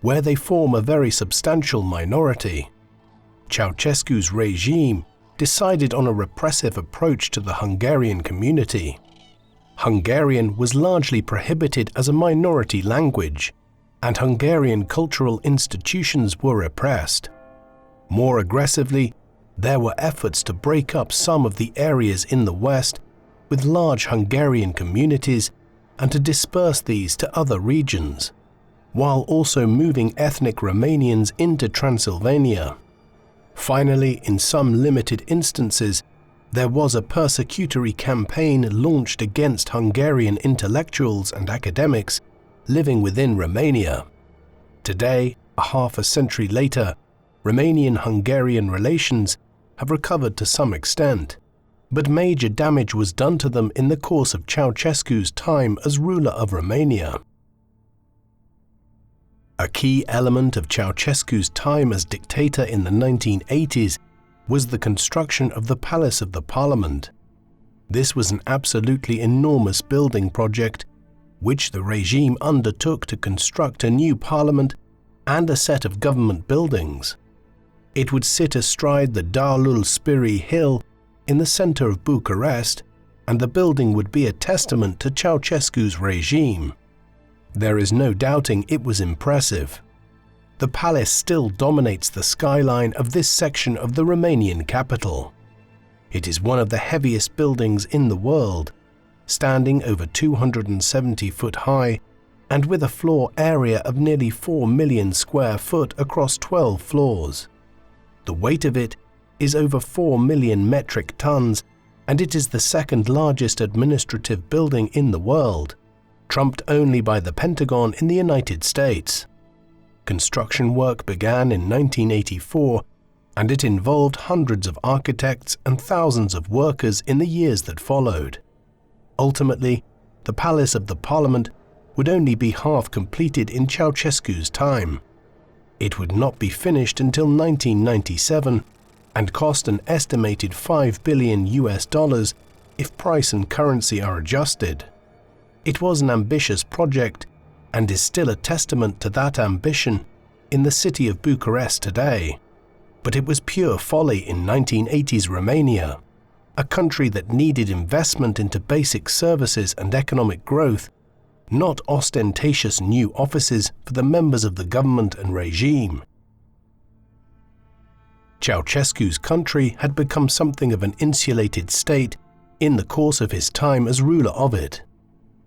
where they form a very substantial minority. Ceausescu's regime decided on a repressive approach to the Hungarian community. Hungarian was largely prohibited as a minority language, and Hungarian cultural institutions were repressed. More aggressively, there were efforts to break up some of the areas in the West with large Hungarian communities and to disperse these to other regions, while also moving ethnic Romanians into Transylvania. Finally, in some limited instances, there was a persecutory campaign launched against Hungarian intellectuals and academics living within Romania. Today, a half a century later, Romanian-Hungarian relations have recovered to some extent, but major damage was done to them in the course of Ceausescu's time as ruler of Romania. A key element of Ceausescu's time as dictator in the 1980s was the construction of the Palace of the Parliament. This was an absolutely enormous building project which the regime undertook to construct a new parliament and a set of government buildings. It would sit astride the Dealul Spirii hill in the center of Bucharest, and the building would be a testament to Ceausescu's regime. There is no doubting it was impressive. The palace still dominates the skyline of this section of the Romanian capital. It is one of the heaviest buildings in the world, standing over 270 foot high and with a floor area of nearly 4 million square foot across 12 floors. The weight of it is over 4 million metric tons, and it is the second largest administrative building in the world, trumped only by the Pentagon in the United States. Construction work began in 1984, and it involved hundreds of architects and thousands of workers in the years that followed. Ultimately, the Palace of the Parliament would only be half completed in Ceausescu's time. It would not be finished until 1997 and cost an estimated $5 billion if price and currency are adjusted. It was an ambitious project and is still a testament to that ambition in the city of Bucharest today. But it was pure folly in 1980s Romania, a country that needed investment into basic services and economic growth, not ostentatious new offices for the members of the government and regime. Ceausescu's country had become something of an insulated state in the course of his time as ruler of it.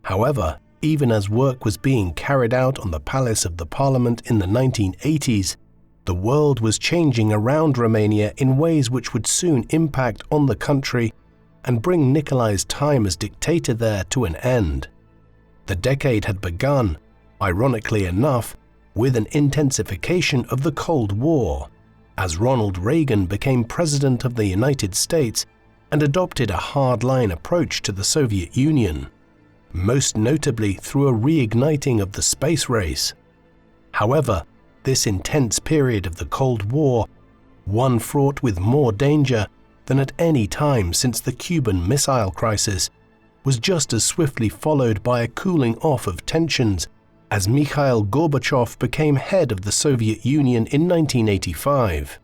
However, even as work was being carried out on the Palace of the Parliament in the 1980s, the world was changing around Romania in ways which would soon impact on the country and bring Nicolae's time as dictator there to an end. The decade had begun, ironically enough, with an intensification of the Cold War, as Ronald Reagan became President of the United States and adopted a hardline approach to the Soviet Union, most notably through a reigniting of the space race. However, this intense period of the Cold War, one fraught with more danger than at any time since the Cuban Missile Crisis, was just as swiftly followed by a cooling off of tensions as Mikhail Gorbachev became head of the Soviet Union in 1985.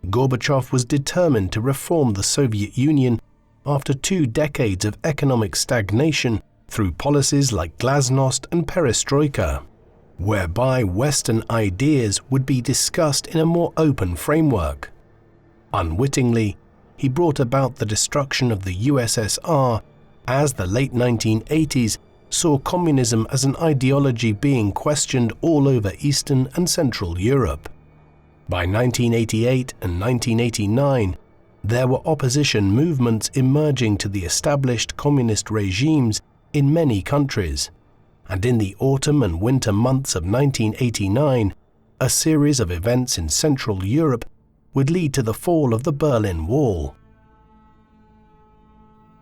Gorbachev was determined to reform the Soviet Union after 2 decades of economic stagnation through policies like glasnost and perestroika, whereby Western ideas would be discussed in a more open framework. Unwittingly, he brought about the destruction of the USSR, as the late 1980s saw communism as an ideology being questioned all over Eastern and Central Europe. By 1988 and 1989, there were opposition movements emerging to the established communist regimes in many countries, and in the autumn and winter months of 1989, a series of events in Central Europe would lead to the fall of the Berlin Wall.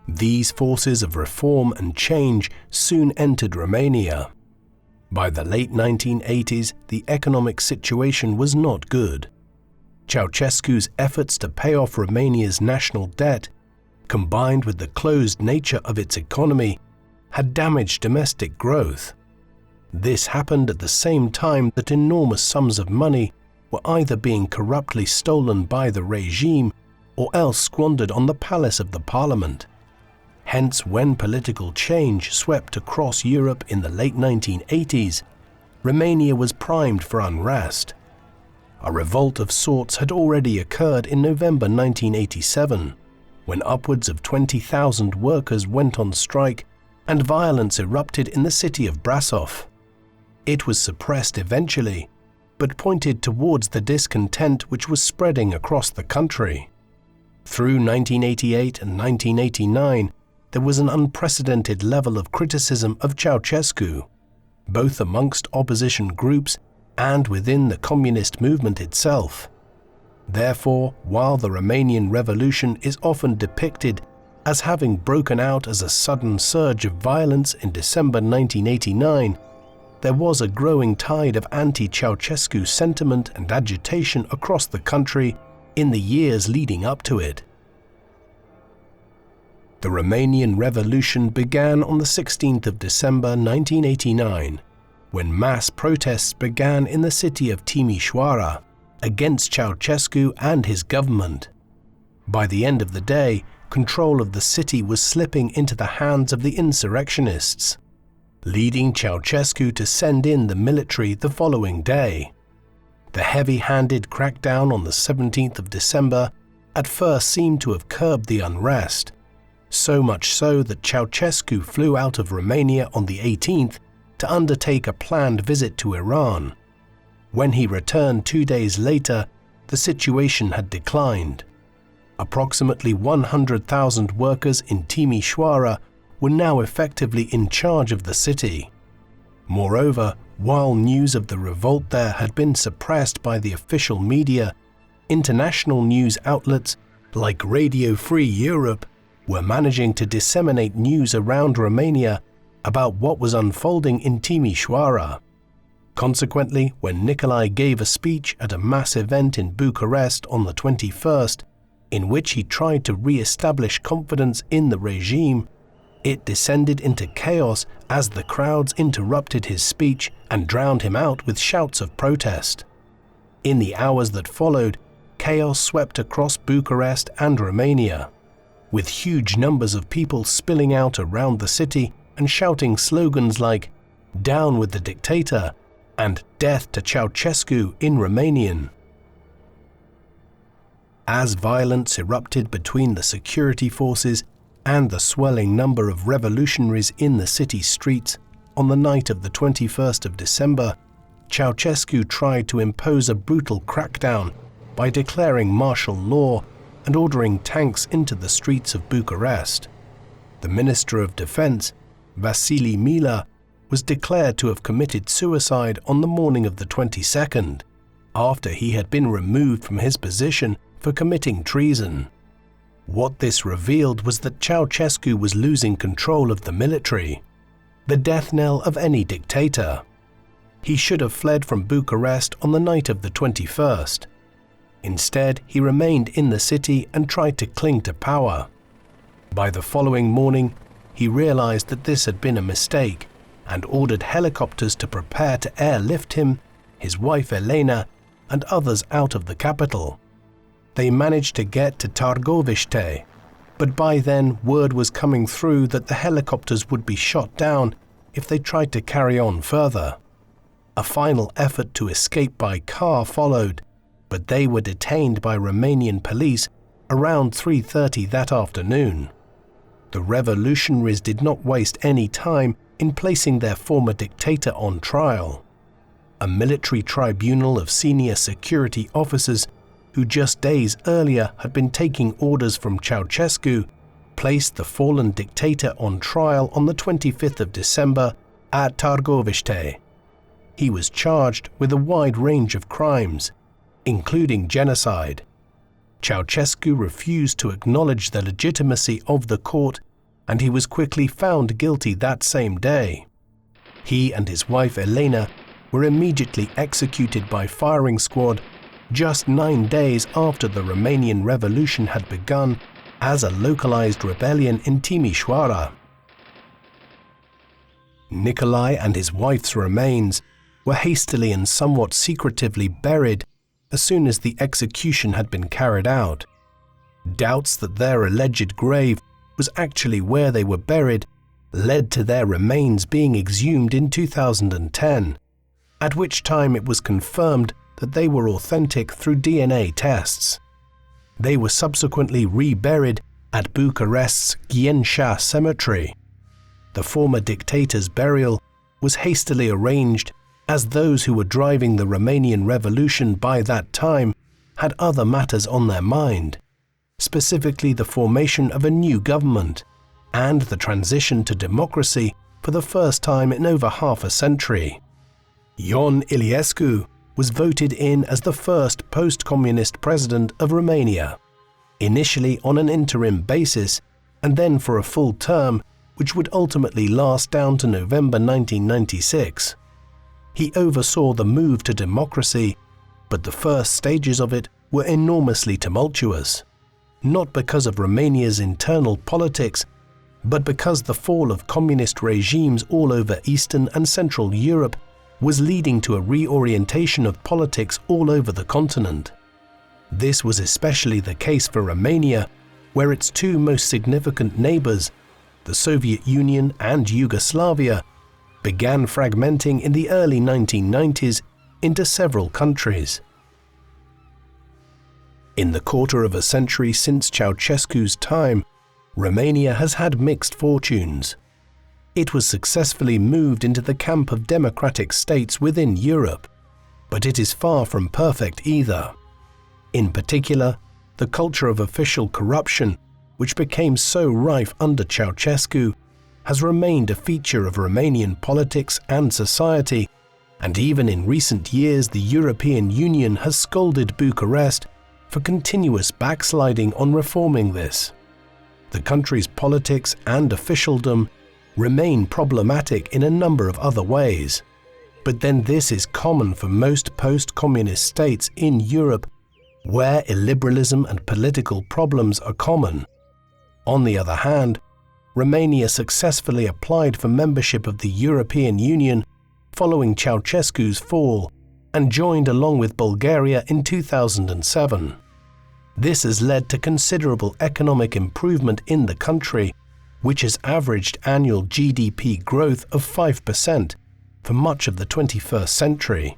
These forces of reform and change soon entered Romania. By the late 1980s, the economic situation was not good. Ceausescu's efforts to pay off Romania's national debt, combined with the closed nature of its economy, had damaged domestic growth. This happened at the same time that enormous sums of money were either being corruptly stolen by the regime or else squandered on the Palace of the Parliament. Hence, when political change swept across Europe in the late 1980s, Romania was primed for unrest. A revolt of sorts had already occurred in November 1987, when upwards of 20,000 workers went on strike and violence erupted in the city of Brasov. It was suppressed eventually, but pointed towards the discontent which was spreading across the country. Through 1988 and 1989, there was an unprecedented level of criticism of Ceausescu, both amongst opposition groups and within the communist movement itself. Therefore, while the Romanian Revolution is often depicted as having broken out as a sudden surge of violence in December 1989, there was a growing tide of anti-Ceausescu sentiment and agitation across the country in the years leading up to it. The Romanian Revolution began on the 16th of December 1989, when mass protests began in the city of Timișoara against Ceausescu and his government. By the end of the day, control of the city was slipping into the hands of the insurrectionists, leading Ceausescu to send in the military the following day. The heavy-handed crackdown on the 17th of December at first seemed to have curbed the unrest, so much so that Ceausescu flew out of Romania on the 18th to undertake a planned visit to Iran. When he returned 2 days later, the situation had declined. Approximately 100,000 workers in Timișoara were now effectively in charge of the city. Moreover, while news of the revolt there had been suppressed by the official media, international news outlets like Radio Free Europe were managing to disseminate news around Romania about what was unfolding in Timișoara. Consequently, when Nicolae gave a speech at a mass event in Bucharest on the 21st, in which he tried to re-establish confidence in the regime, it descended into chaos as the crowds interrupted his speech and drowned him out with shouts of protest. In the hours that followed, chaos swept across Bucharest and Romania, with huge numbers of people spilling out around the city and shouting slogans like "Down with the Dictator" and "Death to Ceausescu" in Romanian. As violence erupted between the security forces and the swelling number of revolutionaries in the city streets, on the night of the 21st of December, Ceausescu tried to impose a brutal crackdown by declaring martial law and ordering tanks into the streets of Bucharest. The Minister of Defense, Vasile Mila, was declared to have committed suicide on the morning of the 22nd, after he had been removed from his position for committing treason. What this revealed was that Ceausescu was losing control of the military, the death knell of any dictator. He should have fled from Bucharest on the night of the 21st. Instead, he remained in the city and tried to cling to power. By the following morning, he realized that this had been a mistake and ordered helicopters to prepare to airlift him, his wife Elena, and others out of the capital. They managed to get to Târgoviște, but by then word was coming through that the helicopters would be shot down if they tried to carry on further. A final effort to escape by car followed, but they were detained by Romanian police around 3:30 that afternoon. The revolutionaries did not waste any time in placing their former dictator on trial. A military tribunal of senior security officers who just days earlier had been taking orders from Ceausescu, placed the fallen dictator on trial on the 25th of December at Târgoviște. He was charged with a wide range of crimes, including genocide. Ceausescu refused to acknowledge the legitimacy of the court, and he was quickly found guilty that same day. He and his wife Elena were immediately executed by firing squad just 9 days after the Romanian Revolution had begun as a localized rebellion in Timișoara. Nicolae and his wife's remains were hastily and somewhat secretively buried as soon as the execution had been carried out. Doubts that their alleged grave was actually where they were buried led to their remains being exhumed in 2010, at which time it was confirmed that they were authentic through DNA tests. They were subsequently reburied at Bucharest's Ghencea Cemetery. The former dictator's burial was hastily arranged as those who were driving the Romanian Revolution by that time had other matters on their mind, specifically the formation of a new government and the transition to democracy for the first time in over half a century. Ion Iliescu was voted in as the first post-communist president of Romania, initially on an interim basis and then for a full term which would ultimately last down to November 1996. He oversaw the move to democracy, but the first stages of it were enormously tumultuous, not because of Romania's internal politics, but because the fall of communist regimes all over Eastern and Central Europe was leading to a reorientation of politics all over the continent. This was especially the case for Romania, where its two most significant neighbors, the Soviet Union and Yugoslavia, began fragmenting in the early 1990s into several countries. In the quarter of a century since Ceausescu's time, Romania has had mixed fortunes. It was successfully moved into the camp of democratic states within Europe, but it is far from perfect either. In particular, the culture of official corruption, which became so rife under Ceausescu, has remained a feature of Romanian politics and society, and even in recent years the European Union has scolded Bucharest for continuous backsliding on reforming this. The country's politics and officialdom remain problematic in a number of other ways, but then this is common for most post-communist states in Europe where illiberalism and political problems are common. On the other hand, Romania successfully applied for membership of the European Union following Ceausescu's fall and joined along with Bulgaria in 2007. This has led to considerable economic improvement in the country, which has averaged annual GDP growth of 5% for much of the 21st century.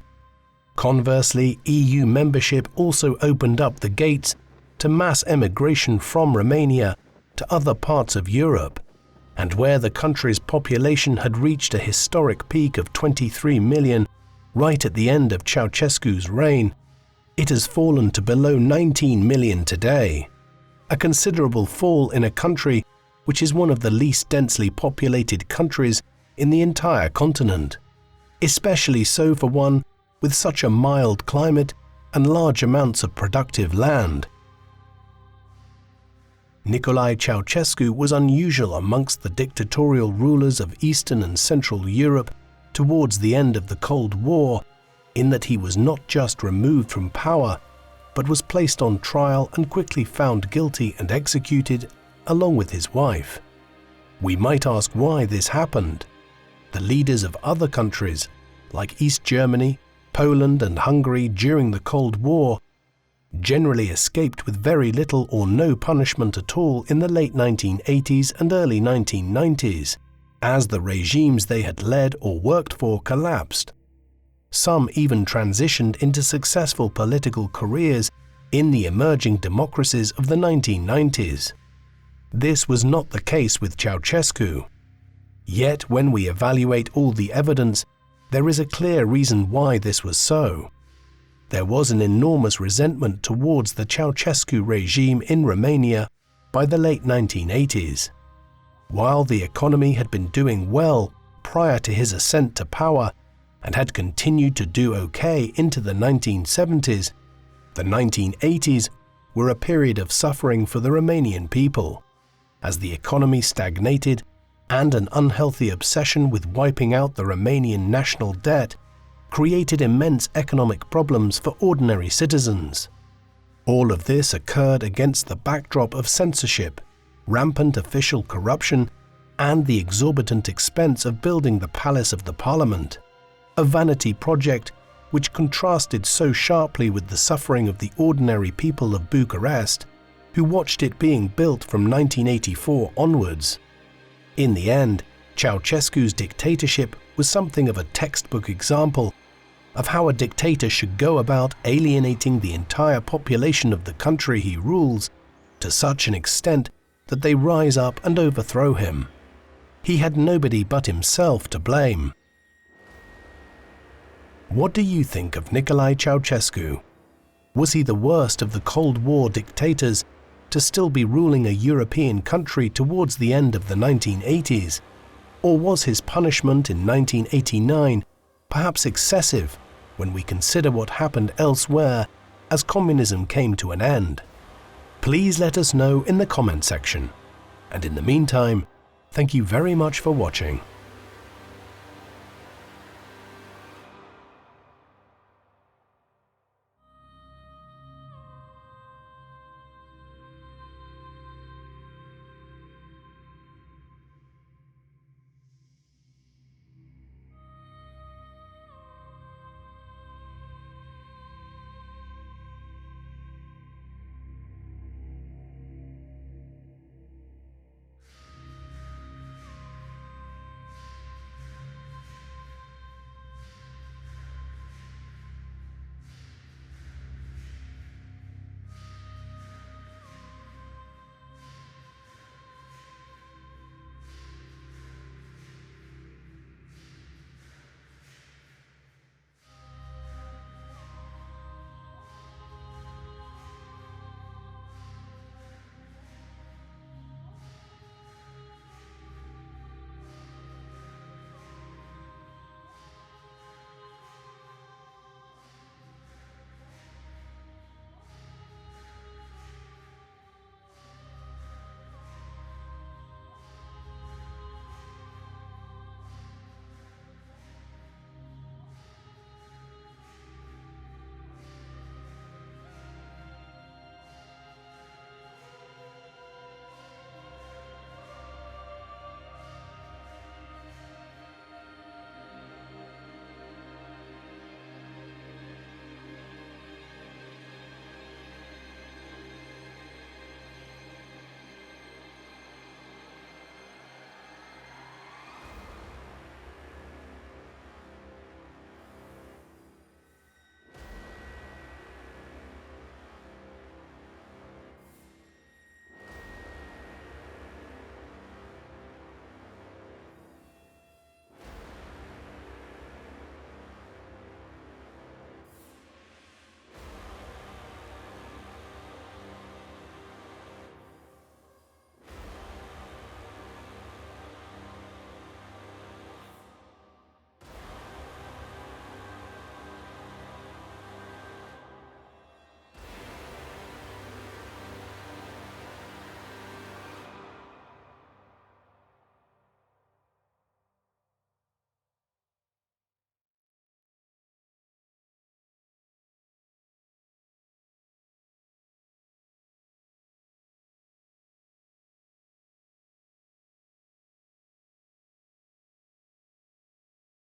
Conversely, EU membership also opened up the gates to mass emigration from Romania to other parts of Europe, and where the country's population had reached a historic peak of 23 million right at the end of Ceausescu's reign, it has fallen to below 19 million today, a considerable fall in a country which is one of the least densely populated countries in the entire continent, especially so for one with such a mild climate and large amounts of productive land. Nicolae Ceausescu was unusual amongst the dictatorial rulers of Eastern and Central Europe towards the end of the Cold War, in that he was not just removed from power, but was placed on trial and quickly found guilty and executed, along with his wife. We might ask why this happened. The leaders of other countries, like East Germany, Poland and Hungary during the Cold War, generally escaped with very little or no punishment at all in the late 1980s and early 1990s, as the regimes they had led or worked for collapsed. Some even transitioned into successful political careers in the emerging democracies of the 1990s. This was not the case with Ceausescu. Yet when we evaluate all the evidence, there is a clear reason why this was so. There was an enormous resentment towards the Ceausescu regime in Romania by the late 1980s. While the economy had been doing well prior to his ascent to power and had continued to do okay into the 1970s, the 1980s were a period of suffering for the Romanian people, as the economy stagnated and an unhealthy obsession with wiping out the Romanian national debt created immense economic problems for ordinary citizens. All of this occurred against the backdrop of censorship, rampant official corruption, and the exorbitant expense of building the Palace of the Parliament, a vanity project which contrasted so sharply with the suffering of the ordinary people of Bucharest who watched it being built from 1984 onwards. In the end, Ceausescu's dictatorship was something of a textbook example of how a dictator should go about alienating the entire population of the country he rules to such an extent that they rise up and overthrow him. He had nobody but himself to blame. What do you think of Nicolae Ceausescu? Was he the worst of the Cold War dictators to still be ruling a European country towards the end of the 1980s? Or was his punishment in 1989 perhaps excessive when we consider what happened elsewhere as communism came to an end? Please let us know in the comment section. And in the meantime, thank you very much for watching.